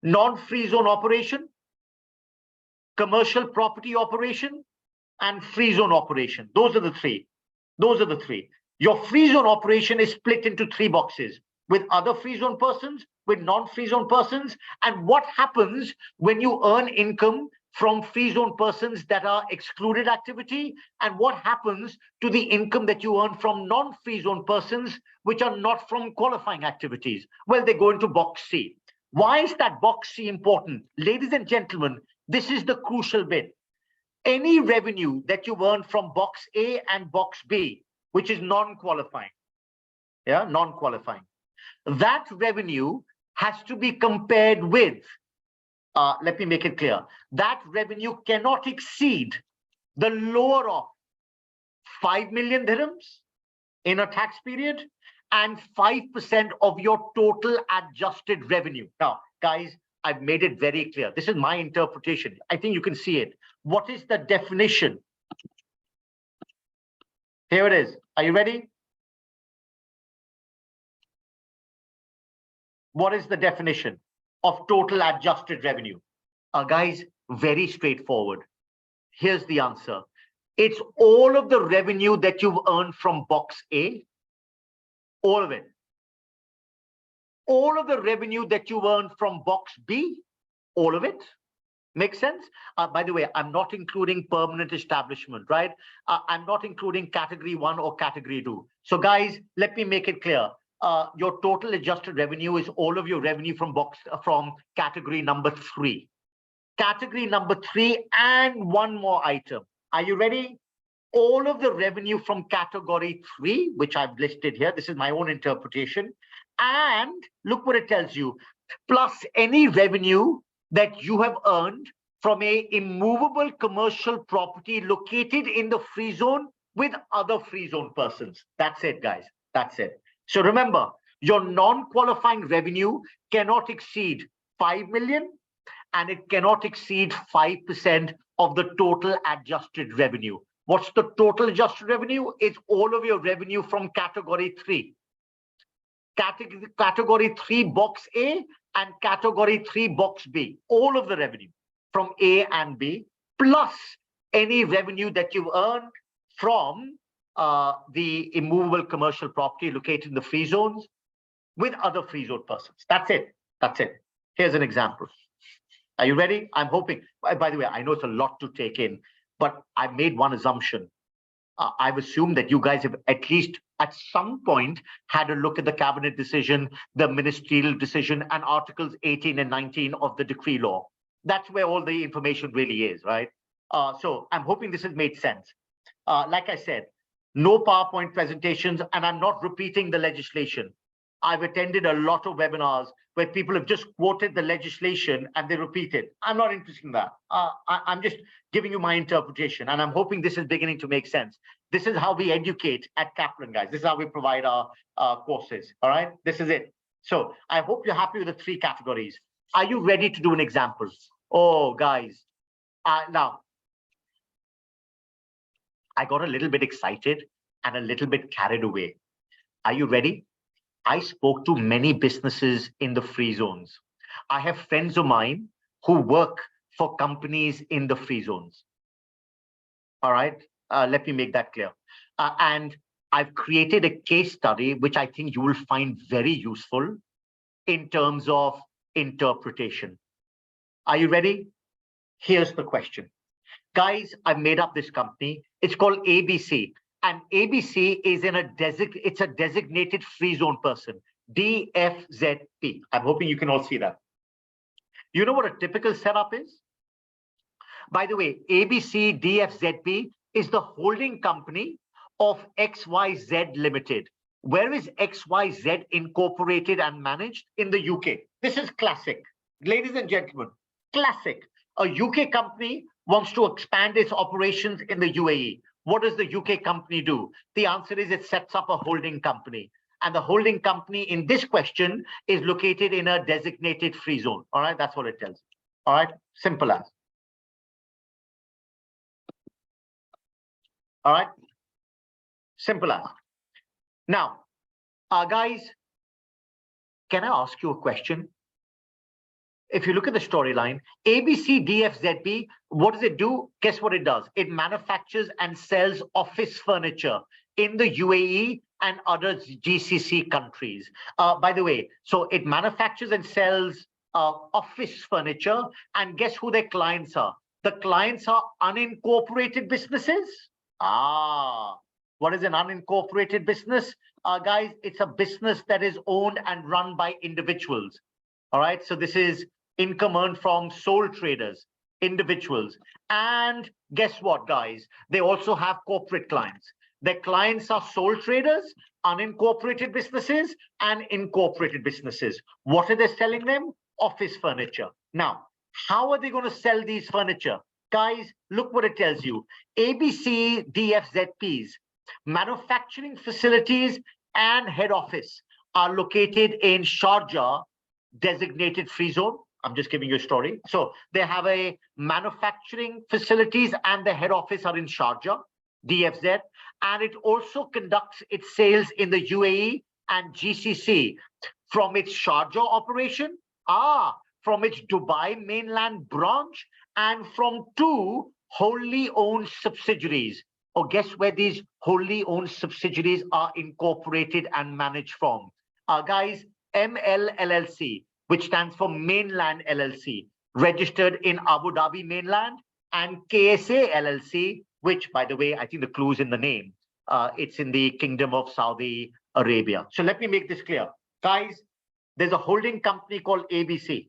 Non-free zone operation, commercial property operation, and free zone operation. Those are the 3. Those are the 3. Your free zone operation is split into 3 boxes with other free zone persons, with non-free zone persons, and what happens when you earn income from free zone persons that are excluded activity, and what happens to the income that you earn from non-free zone persons which are not from qualifying activities. Well, they go into box C. Why is that box C important? Ladies and gentlemen, this is the crucial bit. Any revenue that you earn from box A and box B, which is non-qualifying, non-qualifying, that revenue has to be compared with, let me make it clear, that revenue cannot exceed the lower of 5 million dirhams in a tax period and 5% of your total adjusted revenue. Now, guys, I've made it very clear. This is my interpretation. I think you can see it. What is the definition? Here it is. Are you ready? What is the definition of total adjusted revenue? Guys, very straightforward. Here's the answer. It's all of the revenue that you've earned from box A, all of it. All of the revenue that you earned from box B, all of it. Makes sense? By the way, I'm not including permanent establishment, right? I'm not including category 1 or category 2. So guys, let me make it clear. Your total adjusted revenue is all of your revenue from category number 3. Category number 3 and one more item. Are you ready? All of the revenue from category 3, which I've listed here, this is my own interpretation, and look what it tells you, plus any revenue that you have earned from a immovable commercial property located in the free zone with other free zone persons. That's it, guys. That's it. So remember, your non-qualifying revenue cannot exceed 5 million and it cannot exceed 5% of the total adjusted revenue. What's the total adjusted revenue? It's all of your revenue from category 3. Category 3 box A and category 3 box B, all of the revenue from A and B, plus any revenue that you've earned from the immovable commercial property located in the free zones with other free zone persons. That's it. That's it. Here's an example. Are you ready? I'm hoping. By the way, I know it's a lot to take in, but I made one assumption. I've assumed that you guys have at least at some point had a look at the cabinet decision, the ministerial decision, and articles 18 and 19 of the decree law. That's where all the information really is, right? So I'm hoping this has made sense. Like I said, no PowerPoint presentations, and I'm not repeating the legislation. I've attended a lot of webinars where people have just quoted the legislation and they repeat it. I'm not interested in that. I'm just giving you my interpretation, and I'm hoping this is beginning to make sense. This is how we educate at Kaplan, guys. This is how we provide our courses, all right? This is it. So I hope you're happy with the 3 categories. Are you ready to do an example? Oh, guys. Now, I got a little bit excited and a little bit carried away. Are you ready? I spoke to many businesses in the free zones. I have friends of mine who work for companies in the free zones. All right, let me make that clear. And I've created a case study, which I think you will find very useful in terms of interpretation. Are you ready? Here's the question. Guys, I've made up this company. It's called ABC. And ABC is it's a designated free zone person, DFZP. I'm hoping you can all see that. You know what a typical setup is? By the way, ABC DFZP is the holding company of XYZ Limited. Where is XYZ incorporated and managed? In the UK. This is classic. Ladies and gentlemen, classic. A UK company wants to expand its operations in the UAE. What does the UK company do? The answer is it sets up a holding company. And the holding company in this question is located in a designated free zone. All right, that's what it tells you. All right, simple as. All right, simple as. Now, guys, can I ask you a question? If you look at the storyline, ABCDFZB, what does it do? Guess what it does? It manufactures and sells office furniture in the UAE and other GCC countries. By the way, so it manufactures and sells office furniture, and guess who their clients are? The clients are unincorporated businesses. What is an unincorporated business? Guys, it's a business that is owned and run by individuals. All right, so this is income earned from sole traders, individuals. And guess what, guys? They also have corporate clients. Their clients are sole traders, unincorporated businesses, and incorporated businesses. What are they selling them? Office furniture. Now, how are they going to sell these furniture? Guys, look what it tells you. ABC DFZPs, manufacturing facilities and head office are located in Sharjah, designated free zone. I'm just giving you a story. So they have a manufacturing facilities and the head office are in Sharjah, DFZ, and it also conducts its sales in the UAE and GCC from its Sharjah operation, from its Dubai mainland branch, and from 2 wholly owned subsidiaries. Or guess where these wholly owned subsidiaries are incorporated and managed from? Guys, MLLC, which stands for Mainland LLC, registered in Abu Dhabi mainland, and KSA LLC, which, by the way, I think the clue is in the name. It's in the Kingdom of Saudi Arabia. So let me make this clear. Guys, there's a holding company called ABC.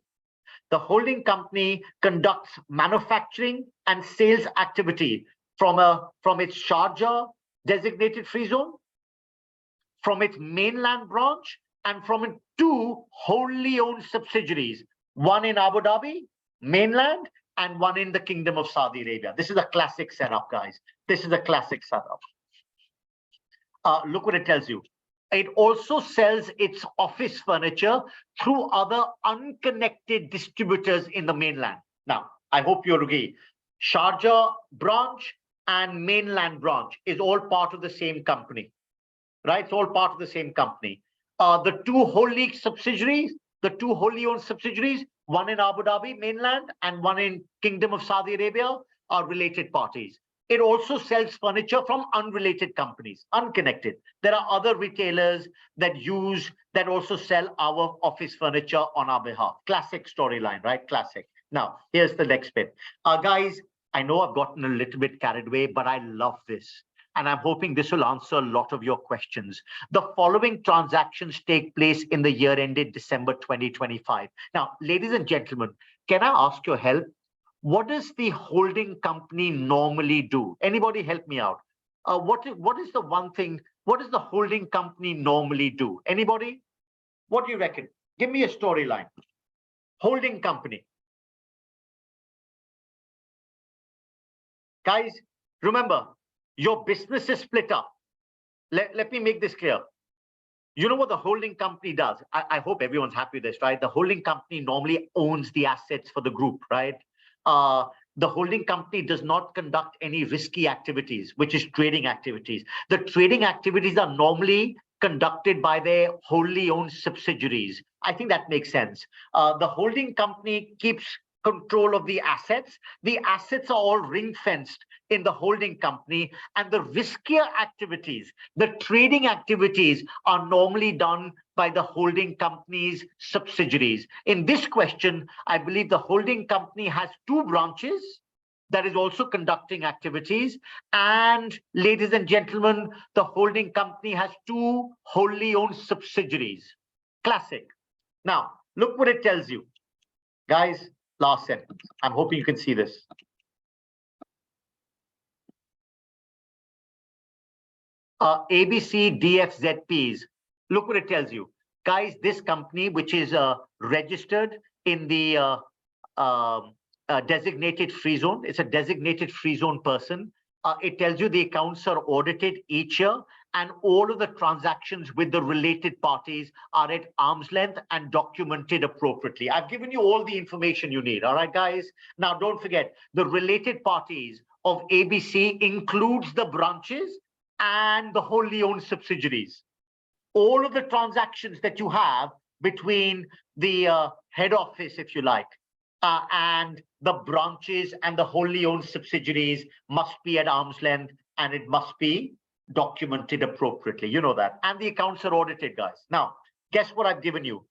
The holding company conducts manufacturing and sales activity from its Sharjah designated free zone, from its mainland branch, and from 2 wholly owned subsidiaries, one in Abu Dhabi, mainland, and one in the Kingdom of Saudi Arabia. This is a classic setup, guys. This is a classic setup. Look what it tells you. It also sells its office furniture through other unconnected distributors in the mainland. Now, I hope you agree. Sharjah branch and mainland branch is all part of the same company, right? It's all part of the same company. The 2 wholly owned subsidiaries, one in Abu Dhabi mainland and one in Kingdom of Saudi Arabia, are related parties. It also sells furniture from unrelated companies, unconnected. There are other retailers that also sell our office furniture on our behalf. Classic storyline, right? Classic. Now, here's the next bit. Guys, I know I've gotten a little bit carried away, but I love this. And I'm hoping this will answer a lot of your questions. The following transactions take place in the year ended December 2025. Now, ladies and gentlemen, can I ask your help? What does the holding company normally do? Anybody help me out? What is the one thing? What does the holding company normally do? Anybody? What do you reckon? Give me a storyline. Holding company. Guys, remember, your business is split up. Let me make this clear. You know what the holding company does? I hope everyone's happy with this, right? The holding company normally owns the assets for the group, right? The holding company does not conduct any risky activities, which is trading activities. The trading activities are normally conducted by their wholly owned subsidiaries. I think that makes sense. The holding company keeps control of the assets. The assets are all ring-fenced in the holding company, and the riskier activities, the trading activities, are normally done by the holding company's subsidiaries. In this question, I believe the holding company has two branches that is also conducting activities. And ladies and gentlemen, the holding company has two wholly owned subsidiaries. Classic. Now, look what it tells you. Guys, last sentence. I'm hoping you can see this. ABC DFZPs. Look what it tells you. Guys, this company, which is registered in the designated free zone, it's a designated free zone person. It tells you the accounts are audited each year, and all of the transactions with the related parties are at arm's length and documented appropriately. I've given you all the information you need. All right, guys. Now, don't forget, the related parties of ABC includes the branches and the wholly owned subsidiaries. All of the transactions that you have between the head office, if you like, and the branches and the wholly owned subsidiaries must be at arm's length, and it must be documented appropriately. You know that. And the accounts are audited, guys. Now, guess what I've given you?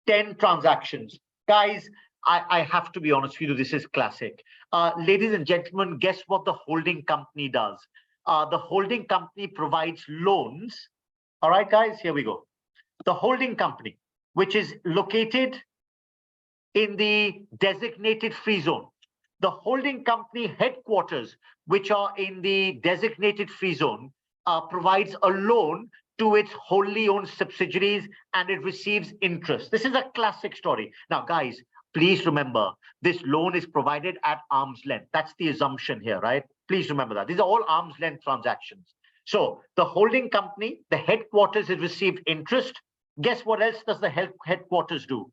10 transactions. Guys, I have to be honest with you, this is classic. Ladies and gentlemen, guess what the holding company does? The holding company provides loans. All right, guys, here we go. The holding company, which is located in the designated free zone. The holding company headquarters, which are in the designated free zone, provides a loan to its wholly owned subsidiaries, and it receives interest. This is a classic story. Now, guys, please remember, this loan is provided at arm's length. That's the assumption here, right? Please remember that. These are all arm's length transactions. So the holding company, the headquarters has received interest. Guess what else does the headquarters do?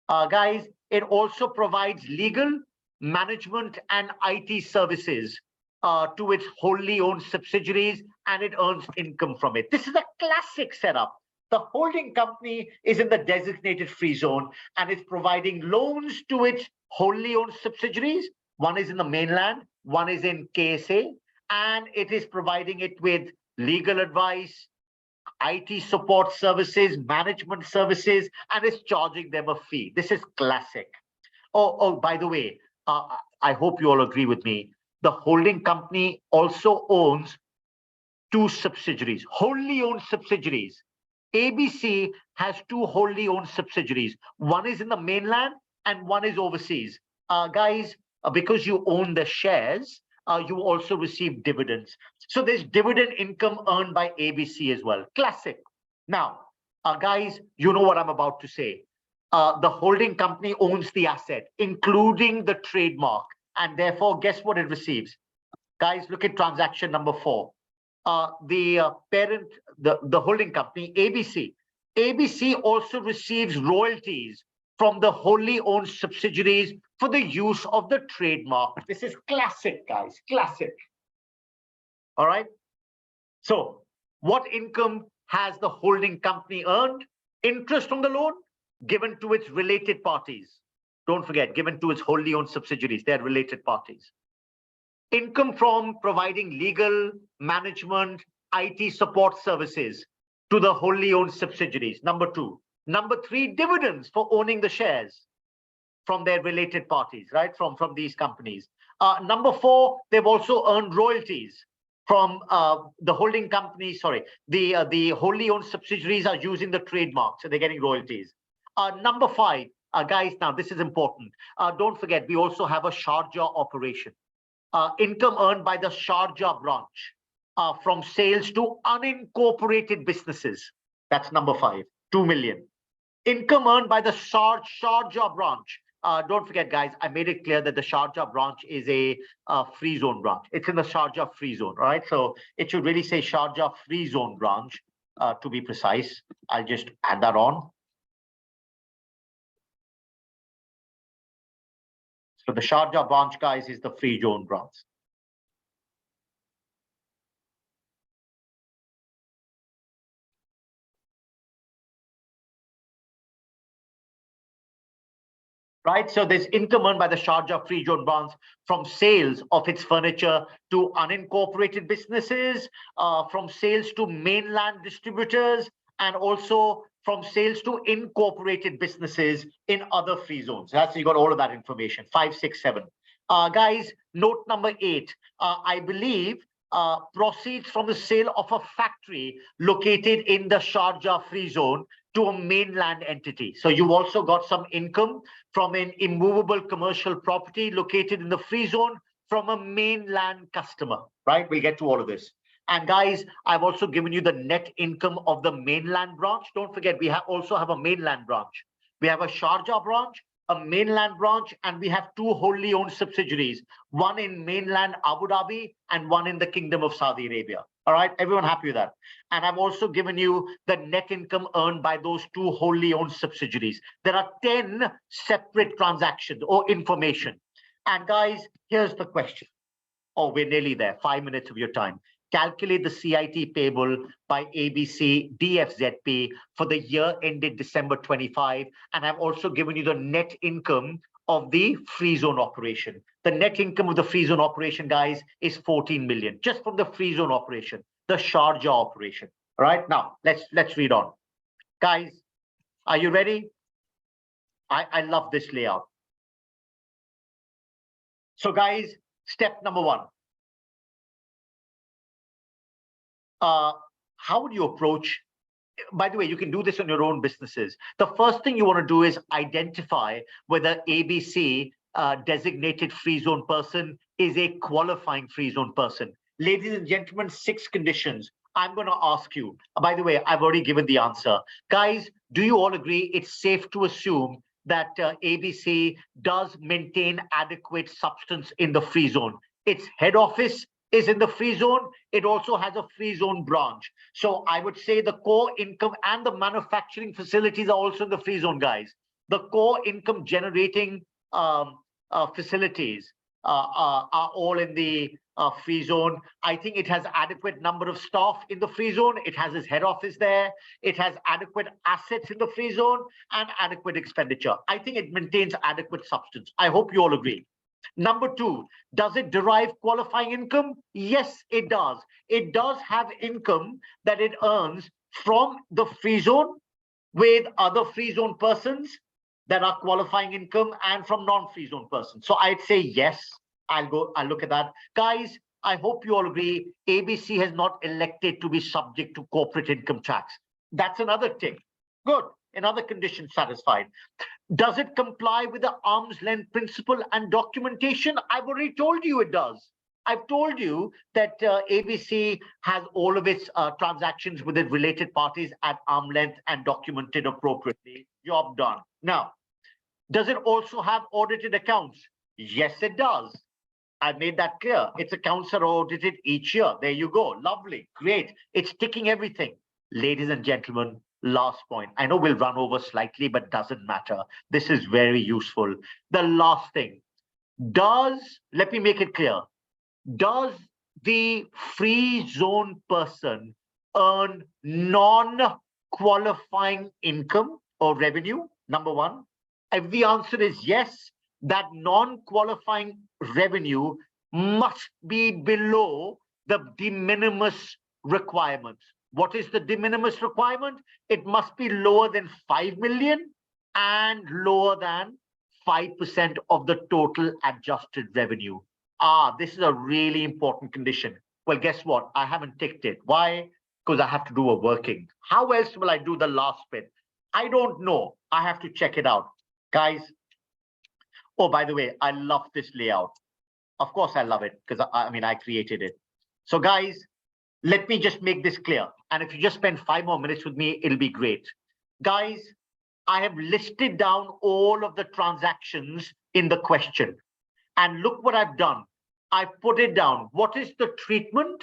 Guys, it also provides legal, management, and IT services to its wholly owned subsidiaries, and it earns income from it. This is a classic setup. The holding company is in the designated free zone, and it's providing loans to its wholly owned subsidiaries. One is in the mainland, one is in KSA, and it is providing it with legal advice, IT support services, management services, and is charging them a fee. This is classic. Oh, by the way, I hope you all agree with me. The holding company also owns two subsidiaries, wholly owned subsidiaries. ABC has two wholly owned subsidiaries. One is in the mainland and one is overseas. Guys, because you own the shares, you also receive dividends. So there's dividend income earned by ABC as well. Classic. Now, guys, you know what I'm about to say. The holding company owns the asset, including the trademark, and therefore, guess what it receives? Guys, look at transaction number 4. The parent, the holding company, ABC. ABC also receives royalties from the wholly owned subsidiaries for the use of the trademark. This is classic, guys, classic. All right. So what income has the holding company earned? Interest on the loan given to its related parties. Don't forget, given to its wholly owned subsidiaries, they're related parties. Income from providing legal, management, IT support services to the wholly owned subsidiaries, number 2. Number 3, dividends for owning the shares from their related parties, right? From these companies. Number 4, they've also earned royalties from the holding company. Sorry, the wholly owned subsidiaries are using the trademark, so they're getting royalties. Number 5, guys, now this is important. Don't forget, we also have a Sharjah operation. Income earned by the Sharjah branch from sales to unincorporated businesses. That's number 5, 2 million. Income earned by the Sharjah branch. Don't forget, guys, I made it clear that the Sharjah branch is a free zone branch. It's in the Sharjah free zone, right? So it should really say Sharjah free zone branch to be precise. I'll just add that on. So the Sharjah branch, guys, is the free zone branch. right? So there's income earned by the Sharjah Free Zone branch from sales of its furniture to unincorporated businesses, from sales to mainland distributors, and also from sales to incorporated businesses in other free zones. That's, you got all of that information, 5, 6, 7. Guys, note number 8, I believe proceeds from the sale of a factory located in the Sharjah Free Zone to a mainland entity. So you've also got some income from an immovable commercial property located in the free zone from a mainland customer, right? We'll get to all of this. And guys, I've also given you the net income of the mainland branch. Don't forget, we also have a mainland branch. We have a Sharjah branch, a mainland branch, and we have 2 wholly owned subsidiaries, one in mainland Abu Dhabi and one in the Kingdom of Saudi Arabia. All right, everyone happy with that? And I've also given you the net income earned by those 2 wholly owned subsidiaries. There are 10 separate transactions or information. And guys, here's the question. Oh, we're nearly there. 5 minutes of your time. Calculate the CIT payable by ABC DFZP for the year ended December 25. And I've also given you the net income of the free zone operation. The net income of the free zone operation, guys, is 14 million, just from the free zone operation, the Sharjah operation. All right, now let's read on. Guys, are you ready? I love this layout. So guys, step number 1. How would you approach? By the way, you can do this on your own businesses. The first thing you want to do is identify whether ABC designated free zone person is a qualifying free zone person. Ladies and gentlemen, 6 conditions I'm going to ask you. By the way, I've already given the answer. Guys, do you all agree it's safe to assume that ABC does maintain adequate substance in the free zone? Its head office is in the free zone. It also has a free zone branch. So I would say the core income and the manufacturing facilities are also in the free zone, guys. The core income generating facilities are all in the free zone. I think it has adequate number of staff in the free zone. It has its head office there. It has adequate assets in the free zone and adequate expenditure. I think it maintains adequate substance. I hope you all agree. Number 2, does it derive qualifying income? Yes, it does. It does have income that it earns from the free zone with other free zone persons that are qualifying income and from non-free zone persons. So I'd say yes, I'll look at that. Guys, I hope you all agree, ABC has not elected to be subject to corporate income tax. That's another tick. Good. Another condition satisfied. Does it comply with the arm's length principle and documentation? I've already told you it does. I've told you that ABC has all of its transactions with its related parties at arm's length and documented appropriately. Job done. Now, does it also have audited accounts? Yes, it does. I've made that clear. Its accounts are audited each year. There you go. Lovely. Great. It's ticking everything. Ladies and gentlemen, last point. I know we'll run over slightly, but doesn't matter. This is very useful. The last thing. Let me make it clear. Does the free zone person earn non-qualifying income or revenue? Number 1. If the answer is yes, that non-qualifying revenue must be below the de minimis requirements. What is the de minimis requirement? It must be lower than 5 million and lower than 5% of the total adjusted revenue. This is a really important condition. Well, guess what? I haven't ticked it. Why? Because I have to do a working. How else will I do the last bit? I don't know. I have to check it out. Guys, oh, by the way, I love this layout. Of course, I love it because I created it. So guys, let me just make this clear. And if you just spend 5 more minutes with me, it'll be great. Guys, I have listed down all of the transactions in the question. And look what I've done. I put it down. What is the treatment?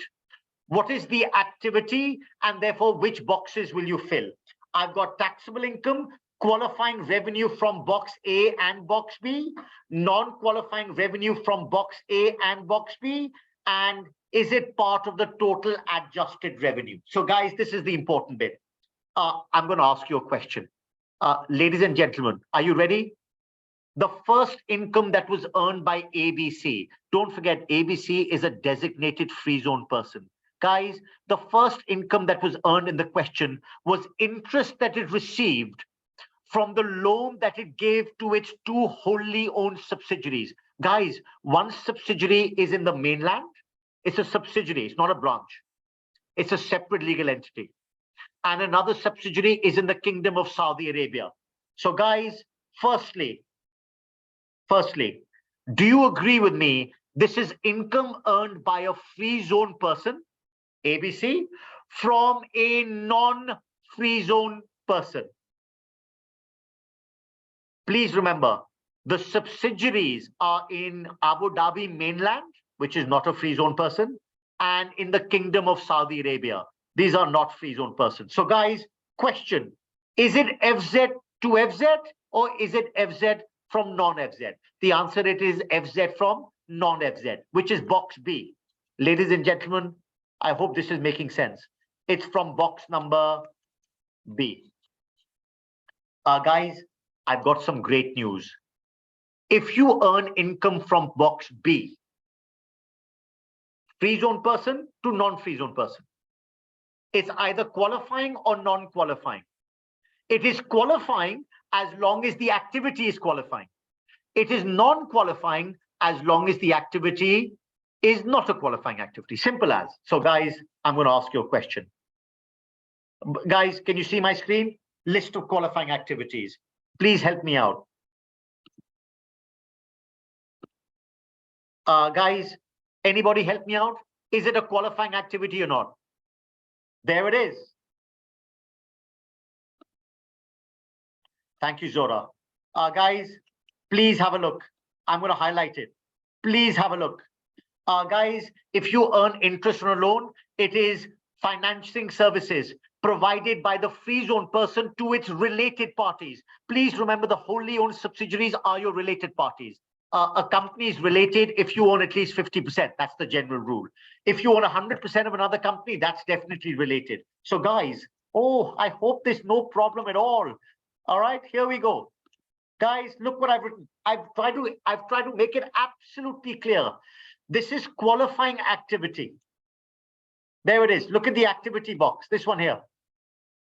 What is the activity? And therefore, which boxes will you fill? I've got taxable income, qualifying revenue from box A and box B, non-qualifying revenue from box A and box B, and is it part of the total adjusted revenue? So guys, this is the important bit. I'm going to ask you a question. Ladies and gentlemen, are you ready? the first income that was earned by ABC. Don't forget, ABC is a designated free zone person. Guys, the first income that was earned in the question was interest that it received from the loan that it gave to its two wholly owned subsidiaries. Guys, one subsidiary is in the mainland. It's a subsidiary, it's not a branch. It's a separate legal entity. And another subsidiary is in the Kingdom of Saudi Arabia. So guys, firstly, do you agree with me? This is income earned by a free zone person, ABC, from a non-free zone person. Please remember, the subsidiaries are in Abu Dhabi mainland, which is not a free zone person, and in the Kingdom of Saudi Arabia. These are not free zone persons. So guys, question, is it FZ to FZ or is it FZ from non-FZ? The answer, it is FZ from non-FZ, which is box B. Ladies and gentlemen, I hope this is making sense. It's from box number B. Guys, I've got some great news. If you earn income from box B, free zone person to non-free zone person, it's either qualifying or non-qualifying. It is qualifying as long as the activity is qualifying. It is non-qualifying as long as the activity is not a qualifying activity. Simple as. So guys, I'm going to ask you a question. Guys, can you see my screen? List of qualifying activities. Please help me out. Guys, anybody help me out? Is it a qualifying activity or not? There it is. Thank you, Zora. Guys, please have a look. I'm going to highlight it. Please have a look. Guys, if you earn interest on a loan, it is financing services provided by the free zone person to its related parties. Please remember, the wholly owned subsidiaries are your related parties. A company is related if you own at least 50%. That's the general rule. If you own 100% of another company, that's definitely related. So guys, oh, I hope there's no problem at all. All right, here we go. Guys, look what I've written. I've tried to make it absolutely clear. This is qualifying activity. There it is. Look at the activity box. This one here.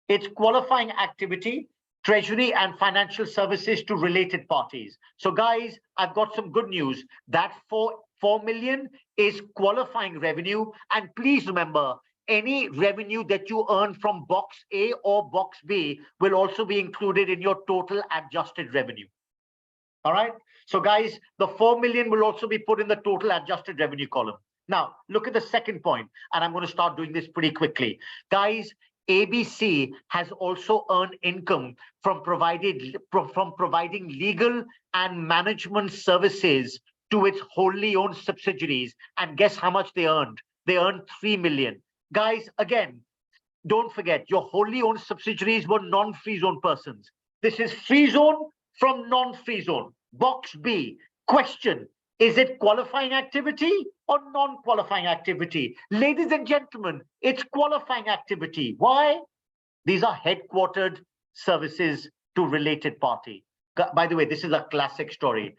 It's qualifying activity, treasury and financial services to related parties. So guys, I've got some good news. That 4 million is qualifying revenue. And please remember, any revenue that you earn from box A or box B will also be included in your total adjusted revenue. All right. So guys, the 4 million will also be put in the total adjusted revenue column. Now, look at the second point, and I'm going to start doing this pretty quickly. Guys, ABC has also earned income from providing legal and management services to its wholly owned subsidiaries. And guess how much they earned? They earned 3 million. Guys, again, don't forget, your wholly owned subsidiaries were non-free zone persons. This is free zone from non-free zone. Box B, question, is it qualifying activity or non-qualifying activity? Ladies and gentlemen, it's qualifying activity. Why? These are headquartered services to related party. By the way, this is a classic story.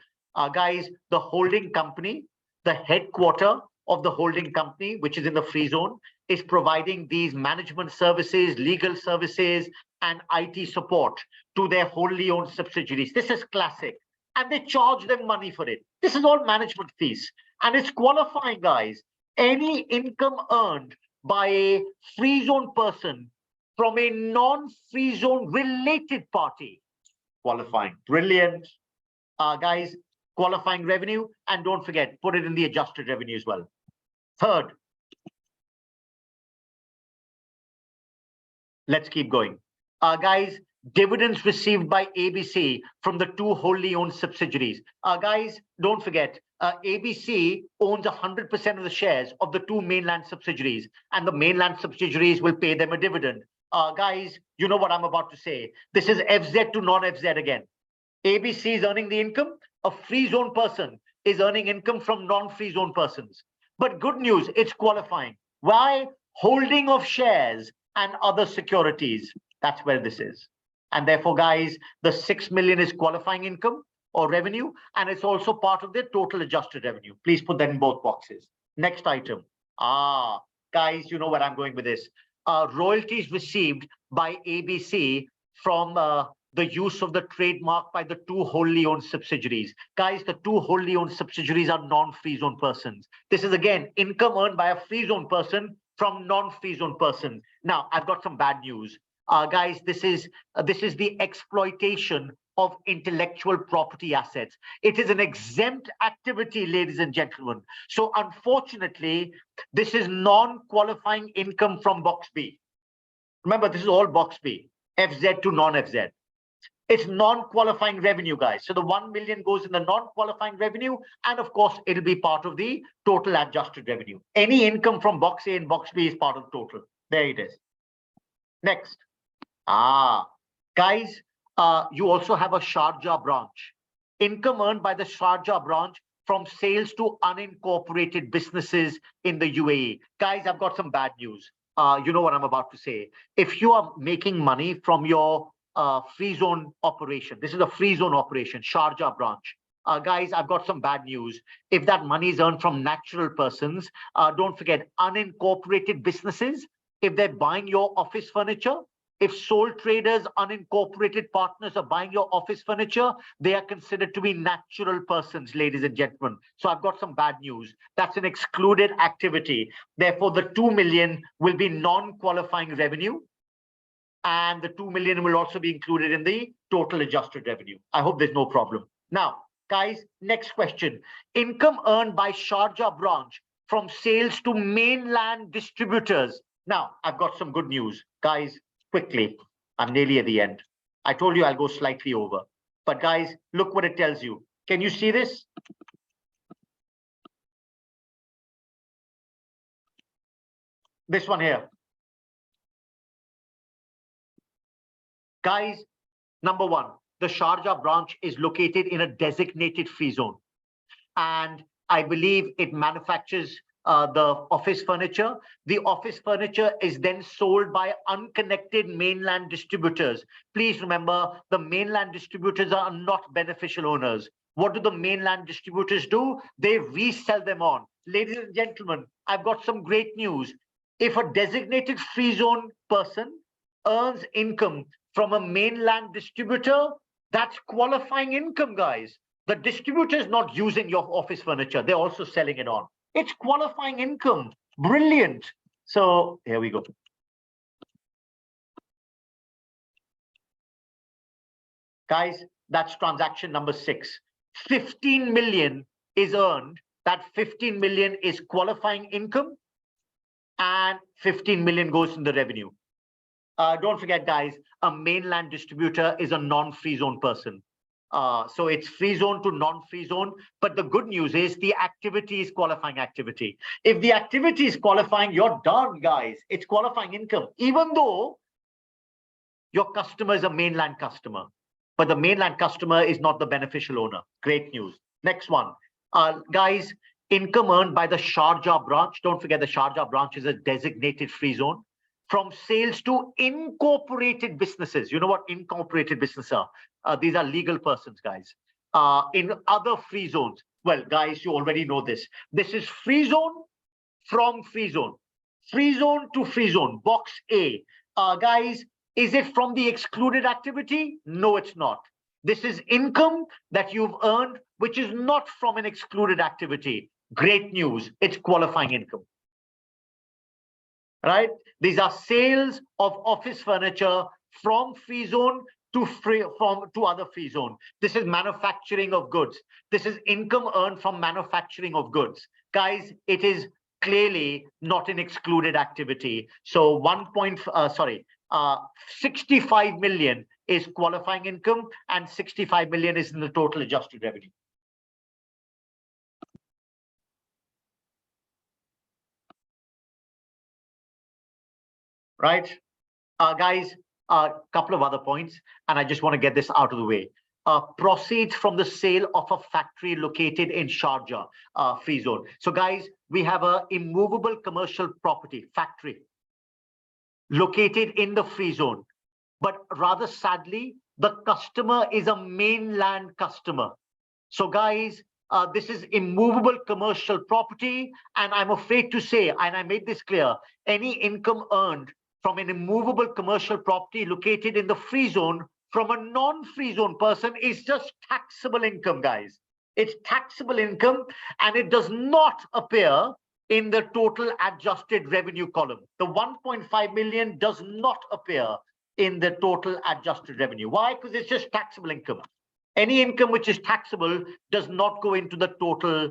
Guys, the holding company, the headquarter of the holding company, which is in the free zone, is providing these management services, legal services, and IT support to their wholly owned subsidiaries. This is classic. And they charge them money for it. This is all management fees. And it's qualifying, guys. Any income earned by a free zone person from a non-free zone related party, qualifying. Brilliant. Guys, qualifying revenue. And don't forget, put it in the adjusted revenue as well. Third, let's keep going. Guys, dividends received by ABC from the two wholly owned subsidiaries. Guys, don't forget, ABC owns 100% of the shares of the two mainland subsidiaries, and the mainland subsidiaries will pay them a dividend. Guys, you know what I'm about to say. This is FZ to non-FZ again. ABC is earning the income. A free zone person is earning income from non-free zone persons. But good news, it's qualifying. Why? Holding of shares and other securities. That's where this is. And therefore, guys, the 6 million is qualifying income. or revenue, and it's also part of their total adjusted revenue. Please put that in both boxes. Next item. Guys, you know where I'm going with this. Royalties received by ABC from the use of the trademark by the two wholly owned subsidiaries. Guys, the two wholly owned subsidiaries are non-free zone persons. This is again income earned by a free zone person from non-free zone person. Now, I've got some bad news. Guys, this is the exploitation of intellectual property assets. It is an exempt activity, ladies and gentlemen. So unfortunately, this is non-qualifying income from box B. Remember, this is all box B, FZ to non-FZ. It's non-qualifying revenue, guys. So the 1 million goes in the non-qualifying revenue, and of course, it'll be part of the total adjusted revenue. Any income from box A and box B is part of the total. There it is. Next. Guys, you also have a Sharjah branch. Income earned by the Sharjah branch from sales to unincorporated businesses in the UAE. Guys, I've got some bad news. You know what I'm about to say. If you are making money from your free zone operation, this is a free zone operation, Sharjah branch. Guys, I've got some bad news. If that money is earned from natural persons, don't forget unincorporated businesses. If they're buying your office furniture, if sole traders, unincorporated partners are buying your office furniture, they are considered to be natural persons, ladies and gentlemen. So I've got some bad news. That's an excluded activity. Therefore, the 2 million will be non-qualifying revenue. And the 2 million will also be included in the total adjusted revenue. I hope there's no problem. Now, guys, next question. Income earned by Sharjah branch from sales to mainland distributors. Now, I've got some good news. Guys, quickly, I'm nearly at the end. I told you I'll go slightly over. But guys, look what it tells you. Can you see this? This one here. Guys, number one, the Sharjah branch is located in a designated free zone. And I believe it manufactures the office furniture. The office furniture is then sold by unconnected mainland distributors. Please remember, the mainland distributors are not beneficial owners. What do the mainland distributors do? They resell them on. Ladies and gentlemen, I've got some great news. If a designated free zone person earns income from a mainland distributor, that's qualifying income, guys. The distributor is not using your office furniture. They're also selling it on. It's qualifying income. Brilliant. So here we go. Guys, that's transaction number 6. 15 million is earned. That 15 million is qualifying income, and 15 million goes in the revenue. Don't forget, guys, a mainland distributor is a non-free zone person. So it's free zone to non-free zone. But the good news is the activity is qualifying activity. If the activity is qualifying, you're done, guys. It's qualifying income, even though your customer is a mainland customer. But the mainland customer is not the beneficial owner. Great news. Next one. Guys, income earned by the Sharjah branch. Don't forget the Sharjah branch is a designated free zone. From sales to incorporated businesses. You know what incorporated businesses are? These are legal persons, guys. In other free zones. Well, guys, you already know this. This is free zone from free zone. Free zone to free zone. Box A. Guys, is it from the excluded activity? No, it's not. This is income that you've earned, which is not from an excluded activity. Great news. It's qualifying income. Right? These are sales of office furniture from free zone to other free zone. This is manufacturing of goods. This is income earned from manufacturing of goods. Guys, it is clearly not an excluded activity. So 65 million is qualifying income and 65 million is in the total adjusted revenue. Right, guys, a couple of other points, and I just want to get this out of the way. Proceeds from the sale of a factory located in Sharjah, free zone. So guys, we have a immovable commercial property factory located in the free zone, but rather sadly, the customer is a mainland customer. So guys, this is immovable commercial property. And I'm afraid to say, and I made this clear, any income earned from an immovable commercial property located in the free zone from a non-free zone person is just taxable income, guys. It's taxable income, and it does not appear in the total adjusted revenue column. The 1.5 million does not appear in the total adjusted revenue. Why? Because it's just taxable income. Any income which is taxable does not go into the total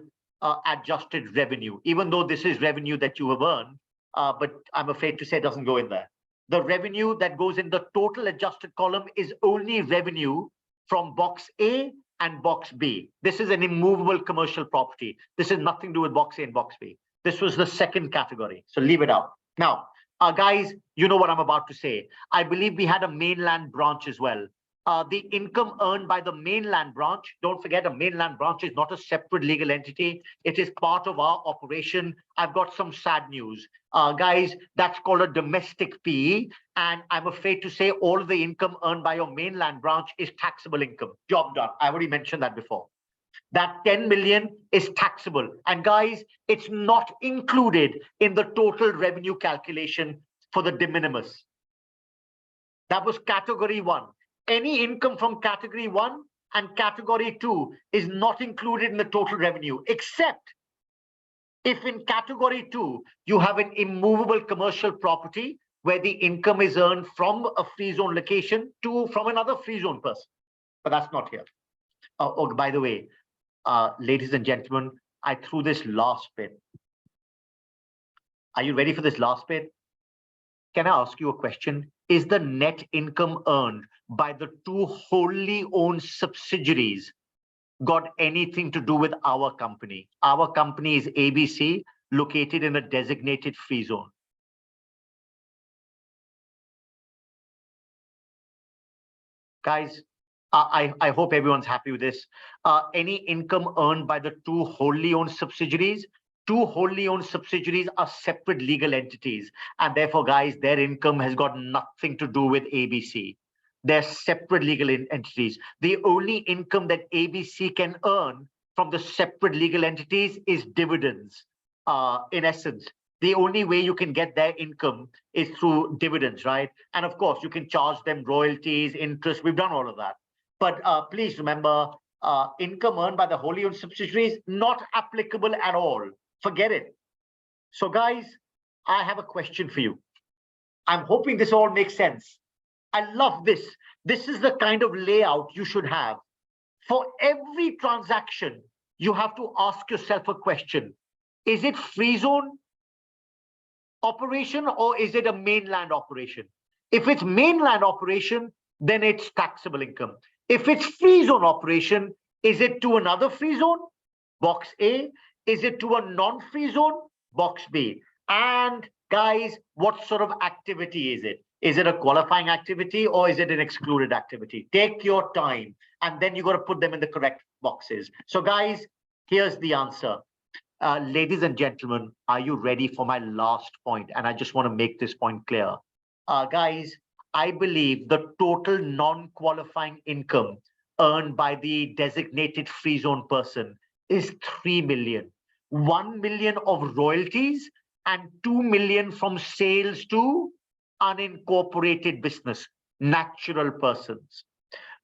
adjusted revenue, even though this is revenue that you have earned, but I'm afraid to say it doesn't go in there. The revenue that goes in the total adjusted column is only revenue from box A and box B. This is an immovable commercial property. This has nothing to do with box A and box B. This was the second category, so leave it out. Now, guys, you know what I'm about to say. I believe we had a mainland branch as well. The income earned by the mainland branch, don't forget, a mainland branch is not a separate legal entity. It is part of our operation. I've got some sad news. Guys, that's called a domestic PE. And I'm afraid to say all of the income earned by your mainland branch is taxable income. Job done. I already mentioned that before. That 10 million is taxable. And guys, it's not included in the total revenue calculation for the de minimis. That was category 1. Any income from category 1 and category 2 is not included in the total revenue, except if in category 2, you have an immovable commercial property where the income is earned from a free zone location from another free zone person. But that's not here. Oh, by the way, ladies and gentlemen, I threw this last bit. Are you ready for this last bit? Can I ask you a question? Is the net income earned by the 2 wholly owned subsidiaries got anything to do with our company? Our company is ABC, located in a designated free zone. Guys, I hope everyone's happy with this. Any income earned by the 2 wholly owned subsidiaries? 2 wholly owned subsidiaries are separate legal entities. And therefore, guys, their income has got nothing to do with ABC. They're separate legal entities. The only income that ABC can earn from the separate legal entities is dividends. In essence, the only way you can get their income is through dividends, right? And of course, you can charge them royalties, interest. We've done all of that. But please remember, income earned by the wholly owned subsidiaries, not applicable at all. Forget it. So guys, I have a question for you. I'm hoping this all makes sense. I love this. This is the kind of layout you should have. For every transaction, you have to ask yourself a question. Is it free zone operation or is it a mainland operation? If it's mainland operation, then it's taxable income. If it's free zone operation, is it to another free zone? Box A. Is it to a non-free zone? Box B. And guys, what sort of activity is it? Is it a qualifying activity or is it an excluded activity? Take your time, and then you got to put them in the correct boxes. So guys, here's the answer. Ladies and gentlemen, are you ready for my last point? And I just want to make this point clear. Guys, I believe the total non-qualifying income earned by the designated free zone person is 3 million. 1 million of royalties and 2 million from sales to unincorporated business, natural persons.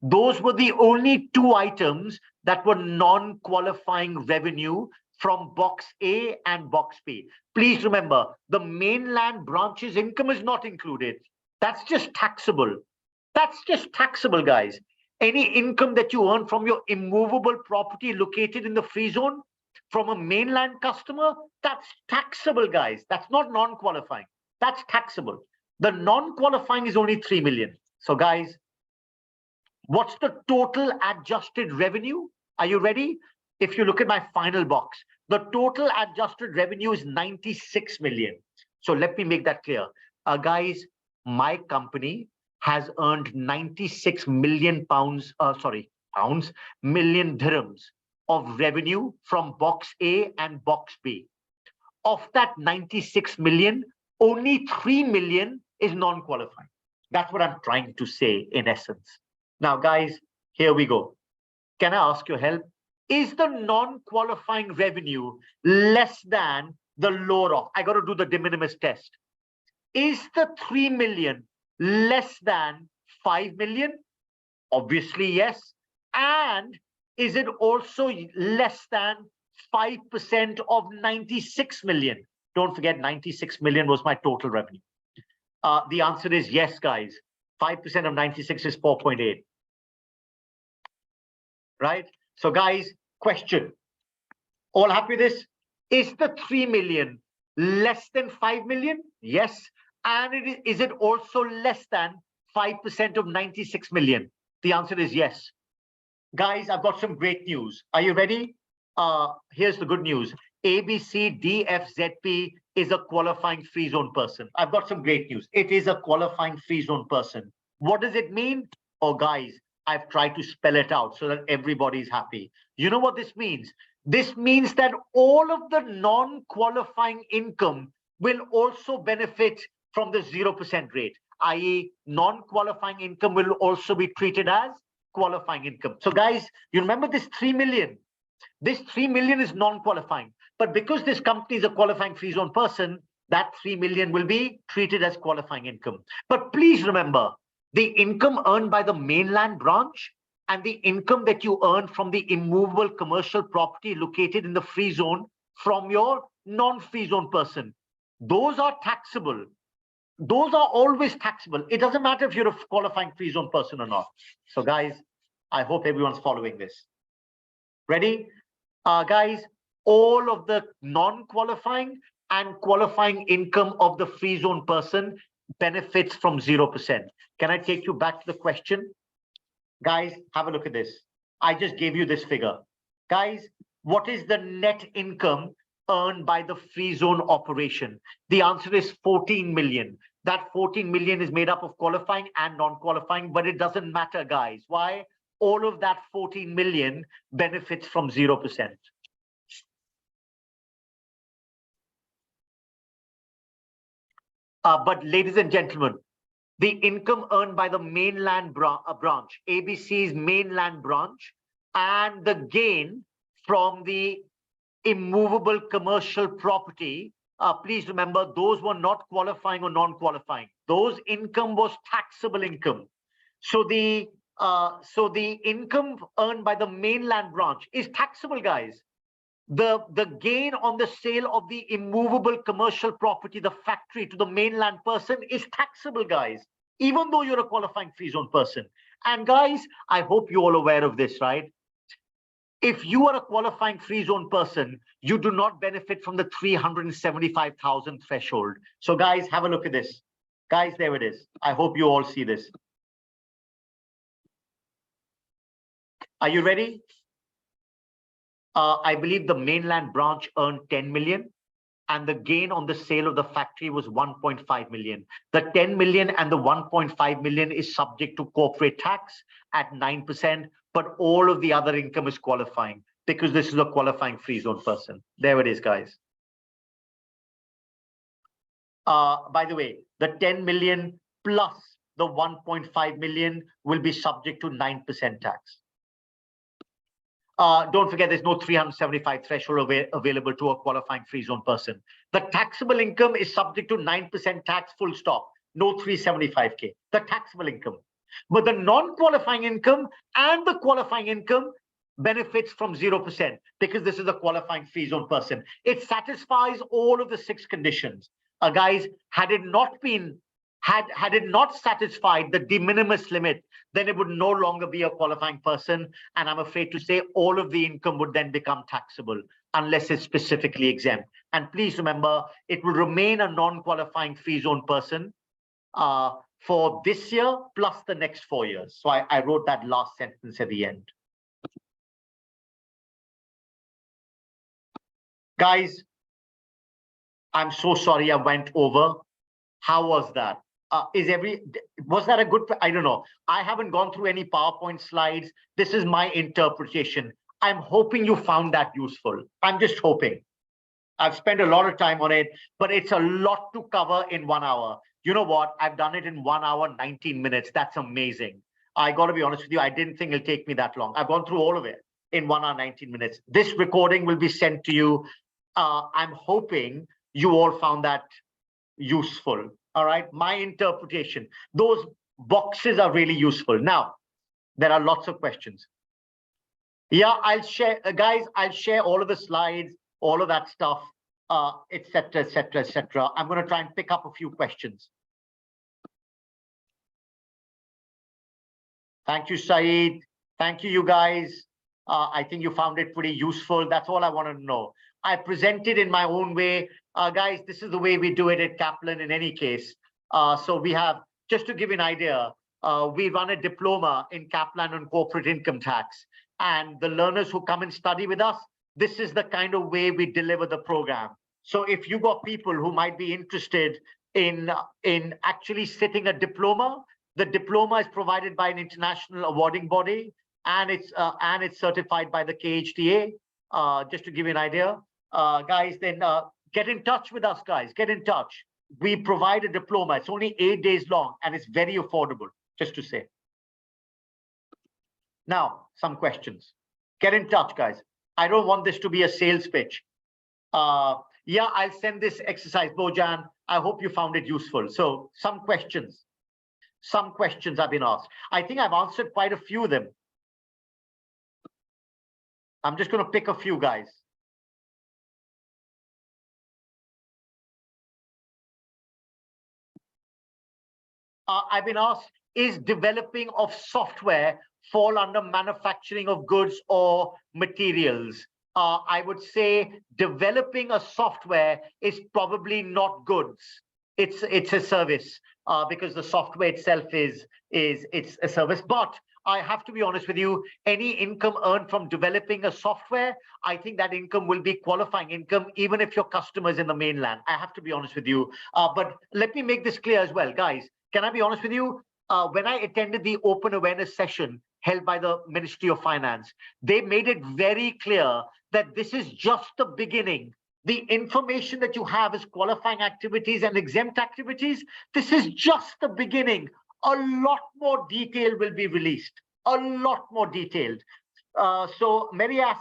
Those were the only 2 items that were non-qualifying revenue from box A and box B. Please remember, the mainland branch's income is not included. That's just taxable. That's just taxable, guys. Any income that you earn from your immovable property located in the free zone from a mainland customer, that's taxable, guys. That's not non-qualifying. That's taxable. The non-qualifying is only 3 million. So guys, what's the total adjusted revenue? Are you ready? If you look at my final box, the total adjusted revenue is 96 million. So let me make that clear. Guys, my company has earned 96 million million dirhams of revenue from box A and box B. Of that 96 million, only 3 million is non-qualifying. That's what I'm trying to say in essence. Now, guys, here we go. Can I ask your help? is the non-qualifying revenue less than the lower of? I got to do the de minimis test. Is the 3 million less than 5 million? Obviously, yes. And is it also less than 5% of 96 million? Don't forget, 96 million was my total revenue. The answer is yes, guys. 5% of 96 is 4.8. Right? So, guys, question. All happy with this? Is the 3 million less than 5 million? Yes. And is it also less than 5% of 96 million? The answer is yes. Guys, I've got some great news. Are you ready? Here's the good news. ABCDFZP is a qualifying free zone person. I've got some great news. It is a qualifying free zone person. What does it mean? Oh, guys, I've tried to spell it out so that everybody's happy. You know what this means? This means that all of the non-qualifying income will also benefit from the 0% rate, i.e. non-qualifying income will also be treated as qualifying income. So guys, you remember this 3 million? This 3 million is non-qualifying, but because this company is a qualifying free zone person, that 3 million will be treated as qualifying income. But please remember, the income earned by the mainland branch and the income that you earn from the immovable commercial property located in the free zone from your non-free zone person, those are taxable. Those are always taxable. It doesn't matter if you're a qualifying free zone person or not. So guys, I hope everyone's following this. Ready? Guys, all of the non-qualifying and qualifying income of the free zone person benefits from 0%. Can I take you back to the question? Guys, have a look at this. I just gave you this figure. Guys, what is the net income earned by the free zone operation? The answer is 14 million. That 14 million is made up of qualifying and non-qualifying, but it doesn't matter, guys. Why? All of that 14 million benefits from 0%. But ladies and gentlemen, the income earned by the mainland branch, ABC's mainland branch, and the gain from the immovable commercial property, please remember, those were not qualifying or non-qualifying. Those income was taxable income. So the income earned by the mainland branch is taxable, guys. The gain on the sale of the immovable commercial property, the factory, to the mainland person is taxable, guys, even though you're a qualifying free zone person. And guys, I hope you're all aware of this, right? If you are a qualifying free zone person, you do not benefit from the 375,000 threshold. So guys, have a look at this. Guys, there it is. I hope you all see this. Are you ready? I believe the mainland branch earned 10 million and the gain on the sale of the factory was 1.5 million. The 10 million and the 1.5 million is subject to corporate tax at 9%, but all of the other income is qualifying because this is a qualifying free zone person. There it is, guys. By the way, the 10 million plus the 1.5 million will be subject to 9% tax. Don't forget, there's no 375 threshold available to a qualifying free zone person. The taxable income is subject to 9% tax, full stop. No 375K, the taxable income. But the non-qualifying income and the qualifying income benefits from 0% because this is a qualifying free zone person. It satisfies all of the 6 conditions. Guys, had it not satisfied the de minimis limit, then it would no longer be a qualifying person. And I'm afraid to say all of the income would then become taxable unless it's specifically exempt. And please remember, it will remain a non-qualifying free zone person for this year plus the next 4 years. So I wrote that last sentence at the end. Guys, I'm so sorry I went over. How was that? Was that a good? I don't know. I haven't gone through any PowerPoint slides. This is my interpretation. I'm hoping you found that useful. I'm just hoping. I've spent a lot of time on it, but it's a lot to cover in 1 hour. You know what? I've done it in 1 hour, 19 minutes. That's amazing. I got to be honest with you. I didn't think it'll take me that long. I've gone through all of it. in 1 hour, 19 minutes. This recording will be sent to you. I'm hoping you all found that useful. All right, my interpretation, those boxes are really useful. Now, there are lots of questions. Yeah, I'll share, guys, I'll share all of the slides, all of that stuff, etc., etc., etc. I'm going to try and pick up a few questions. Thank you, Saeed. Thank you, you guys. I think you found it pretty useful. That's all I wanted to know. I presented in my own way. Guys, this is the way we do it at Kaplan in any case. So we have, just to give you an idea, we run a diploma in Kaplan on corporate income tax. And the learners who come and study with us, this is the kind of way we deliver the program. So if you got people who might be interested in actually sitting a diploma, the diploma is provided by an international awarding body, and it's certified by the KHTA. Just to give you an idea, guys, then get in touch with us, guys. Get in touch. We provide a diploma. It's only 8 days long, and it's very affordable, just to say. Now, some questions. Get in touch, guys. I don't want this to be a sales pitch. Yeah, I'll send this exercise, Bojan. I hope you found it useful. So some questions. Some questions have been asked. I think I've answered quite a few of them. I'm just going to pick a few, guys. I've been asked, is developing of software fall under manufacturing of goods or materials? I would say developing a software is probably not goods. It's a service, because the software itself it's a service. But I have to be honest with you, any income earned from developing a software, I think that income will be qualifying income, even if your customer is in the mainland. I have to be honest with you. But let me make this clear as well, guys. Can I be honest with you? When I attended the open awareness session held by the Ministry of Finance, they made it very clear that this is just the beginning. The information that you have is qualifying activities and exempt activities. This is just the beginning. A lot more detail will be released. A lot more detailed. So Marias,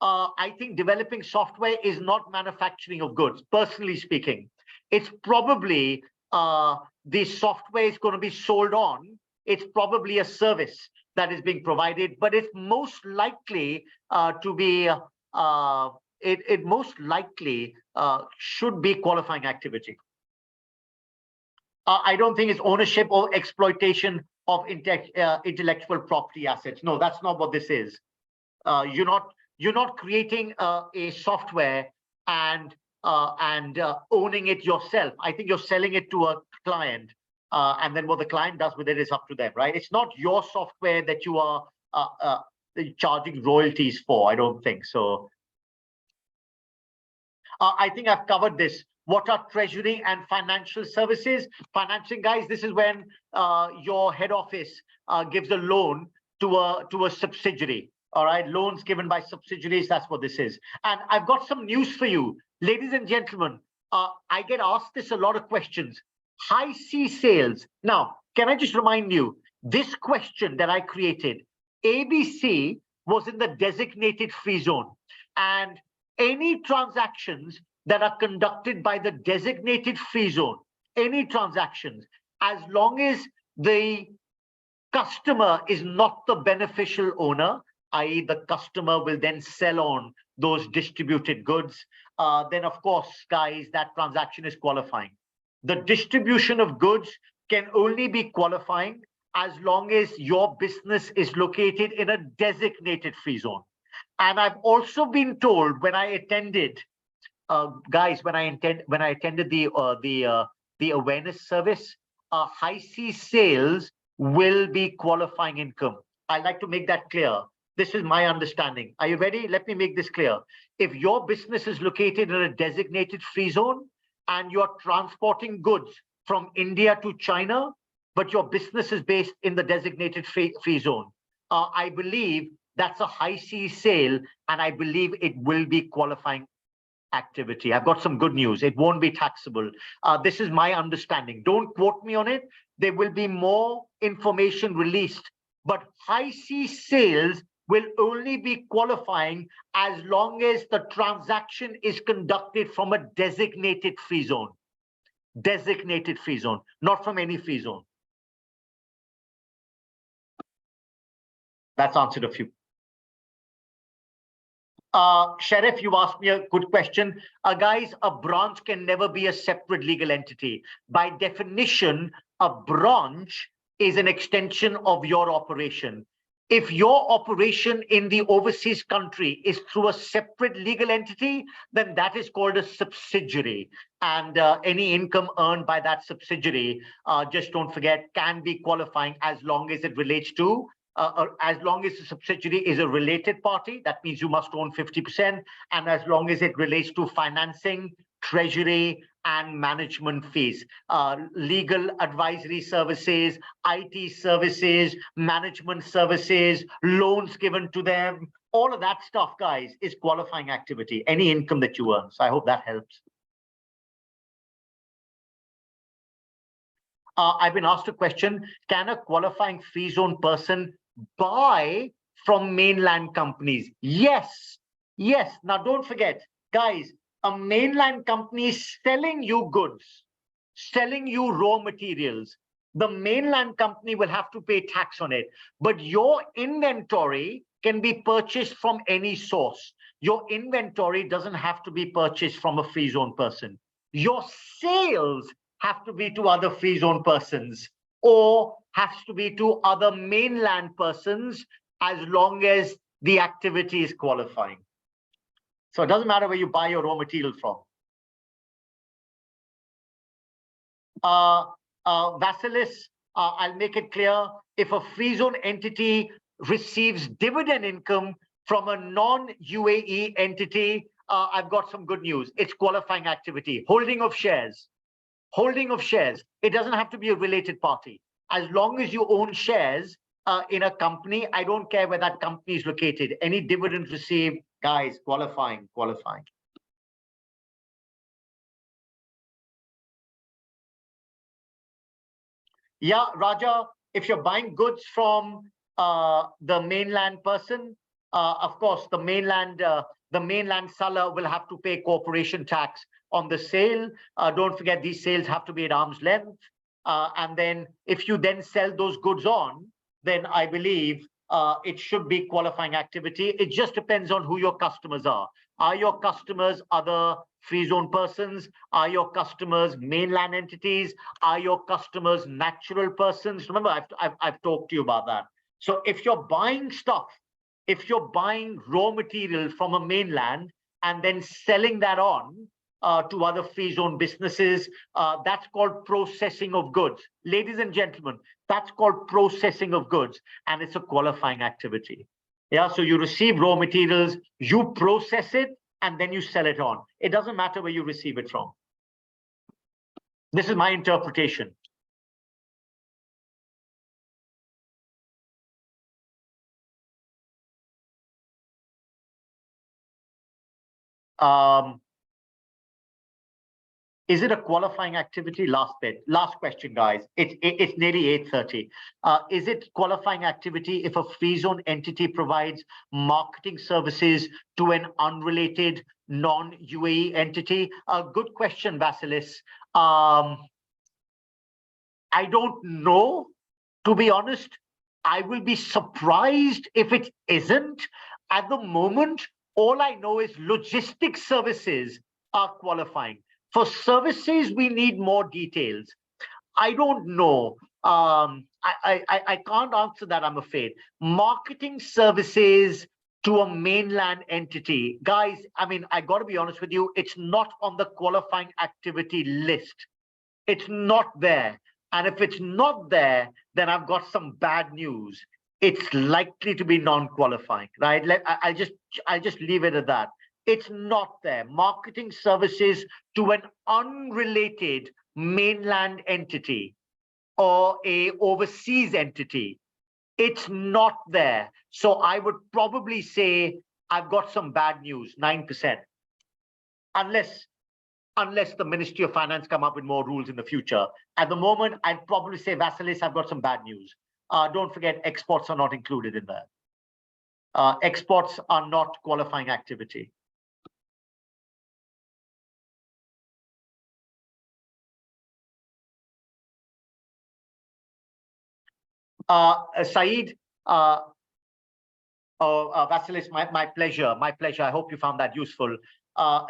I think developing software is not manufacturing of goods, personally speaking. It's probably the software is going to be sold on. It's probably a service that is being provided, but it's most likely to be it most likely should be qualifying activity. I don't think it's ownership or exploitation of intellectual property assets. No, that's not what this is. You're not creating a software and owning it yourself. I think you're selling it to a client, and then what the client does with it is up to them, right? It's not your software that you are charging royalties for. I don't think so. I think I've covered this. What are treasury and financial services? Financing, guys, this is when your head office gives a loan to a subsidiary. All right, loans given by subsidiaries, that's what this is. And I've got some news for you. Ladies and gentlemen, I get asked this a lot of questions. High C sales. Now, can I just remind you, this question that I created, ABC was in the designated free zone. And any transactions that are conducted by the designated free zone, any transactions, as long as the customer is not the beneficial owner, i.e. the customer will then sell on those distributed goods, then of course, guys, that transaction is qualifying. The distribution of goods can only be qualifying as long as your business is located in a designated free zone. And I've also been told when I attended, guys, when I attended the awareness service, high C sales will be qualifying income. I'd like to make that clear. This is my understanding. Are you ready? Let me make this clear. If your business is located in a designated free zone and you're transporting goods from India to China, but your business is based in the designated free zone, I believe that's a high C sale, and I believe it will be qualifying activity. I've got some good news. It won't be taxable. This is my understanding. Don't quote me on it. There will be more information released, but high C sales will only be qualifying as long as the transaction is conducted from a designated free zone. Designated free zone, not from any free zone. That's answered a few. Sheriff, you asked me a good question. Guys, a branch can never be a separate legal entity. By definition, a branch is an extension of your operation. If your operation in the overseas country is through a separate legal entity, then that is called a subsidiary. And any income earned by that subsidiary, just don't forget, can be qualifying as long as it relates to as long as the subsidiary is a related party, that means you must own 50%, and as long as it relates to financing, treasury, and management fees, legal advisory services, IT services, management services, loans given to them, all of that stuff, guys, is qualifying activity, any income that you earn. So I hope that helps. I've been asked a question, can a qualifying free zone person buy from mainland companies? Yes, yes. Now, don't forget, guys, a mainland company is selling you goods, selling you raw materials. The mainland company will have to pay tax on it, but your inventory can be purchased from any source. Your inventory doesn't have to be purchased from a free zone person. Your sales have to be to other free zone persons, or has to be to other mainland persons, as long as the activity is qualifying. So it doesn't matter where you buy your raw material from. Vasilis, I'll make it clear, if a free zone entity receives dividend income from a non-UAE entity, I've got some good news. It's qualifying activity. Holding of shares. Holding of shares. It doesn't have to be a related party. As long as you own shares in a company, I don't care where that company is located. Any dividends received, guys, qualifying. Yeah, Raja, if you're buying goods from the mainland person, of course, the mainland seller will have to pay corporation tax on the sale. Don't forget, these sales have to be at arm's length. And then if you then sell those goods on, then I believe it should be qualifying activity. It just depends on who your customers are. Are your customers other free zone persons? Are your customers mainland entities? Are your customers natural persons? Remember, I've talked to you about that. So if you're buying stuff, if you're buying raw material from a mainland and then selling that on to other free zone businesses, that's called processing of goods. Ladies and gentlemen, that's called processing of goods, and it's a qualifying activity. Yeah, so you receive raw materials, you process it, and then you sell it on. It doesn't matter where you receive it from. This is my interpretation. Is it a qualifying activity? Last bit, last question, guys. It's nearly 8:30. Is it qualifying activity if a free zone entity provides marketing services to an unrelated non-UAE entity? Good question, Vasilis. I don't know, to be honest. I will be surprised if it isn't. At the moment, all I know is logistics services are qualifying. For services, we need more details. I don't know. I can't answer that, I'm afraid. Marketing services to a mainland entity. Guys, I mean, I got to be honest with you, it's not on the qualifying activity list. It's not there. And if it's not there, then I've got some bad news. It's likely to be non-qualifying, right? I'll just leave it at that. It's not there. Marketing services to an unrelated mainland entity or a overseas entity, it's not there. So I would probably say I've got some bad news, 9%. Unless the Ministry of Finance come up with more rules in the future. At the moment, I'd probably say, Vasilis, I've got some bad news. Don't forget, exports are not included in that. Exports are not qualifying activity. Saeed, Vasilis, my pleasure, my pleasure. I hope you found that useful.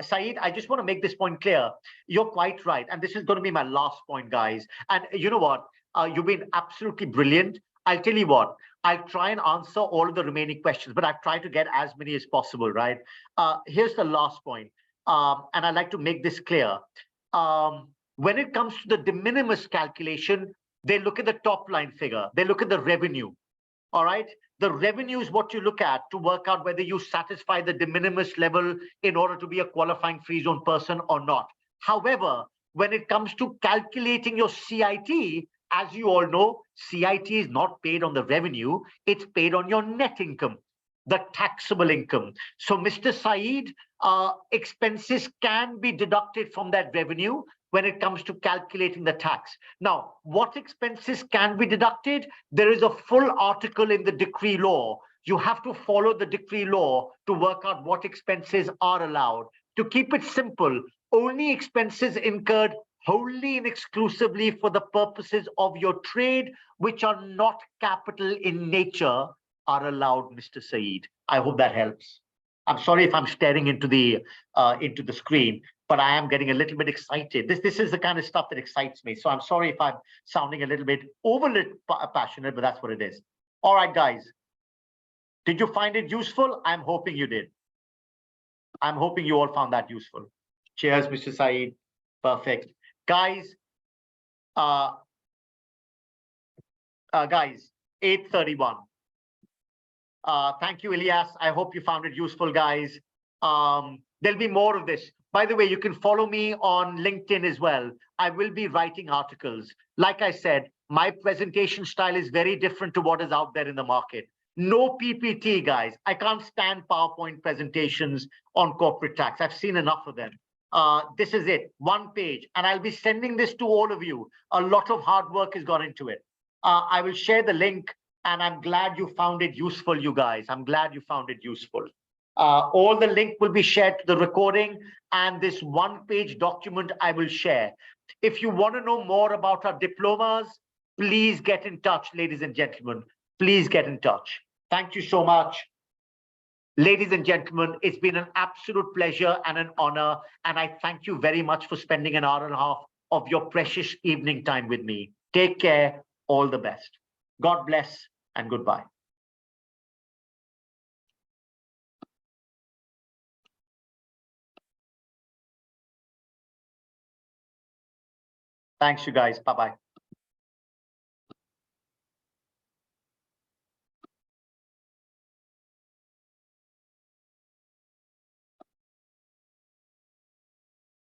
Saeed, I just want to make this point clear. You're quite right. And this is going to be my last point, guys. And you know what? You've been absolutely brilliant. I'll tell you what, I'll try and answer all of the remaining questions, but I've tried to get as many as possible, right? Here's the last point. And I'd like to make this clear. When it comes to the de minimis calculation, they look at the top line figure. They look at the revenue. All right. The revenue is what you look at to work out whether you satisfy the de minimis level in order to be a qualifying free zone person or not. However, when it comes to calculating your CIT, as you all know, CIT is not paid on the revenue, it's paid on your net income, the taxable income. So, Mr. Saeed, expenses can be deducted from that revenue when it comes to calculating the tax. Now, what expenses can be deducted? There is a full article in the decree law. You have to follow the decree law to work out what expenses are allowed. To keep it simple, only expenses incurred wholly and exclusively for the purposes of your trade, which are not capital in nature, are allowed, Mr. Saeed. I hope that helps. I'm sorry if I'm staring into the screen, but I am getting a little bit excited. This is the kind of stuff that excites me. So I'm sorry if I'm sounding a little bit overly passionate, but that's what it is. All right, guys. Did you find it useful? I'm hoping you did. I'm hoping you all found that useful. Cheers, Mr. Saeed. Perfect. Guys, guys, 8:31. Thank you, Ilyas. I hope you found it useful, guys. There'll be more of this. By the way, you can follow me on LinkedIn as well. I will be writing articles. Like I said, my presentation style is very different to what is out there in the market. No PPT, guys. I can't stand PowerPoint presentations on corporate tax. I've seen enough of them. This is it, one page. And I'll be sending this to all of you. A lot of hard work has gone into it. I will share the link. And I'm glad you found it useful, you guys. I'm glad you found it useful. All the link will be shared to the recording and this one-page document I will share. If you want to know more about our diplomas, please get in touch, ladies and gentlemen. Please get in touch. Thank you so much. Ladies and gentlemen, it's been an absolute pleasure and an honor. And I thank you very much for spending an hour and a half of your precious evening time with me. Take care. All the best. God bless and goodbye. Thanks, you guys. Bye-bye.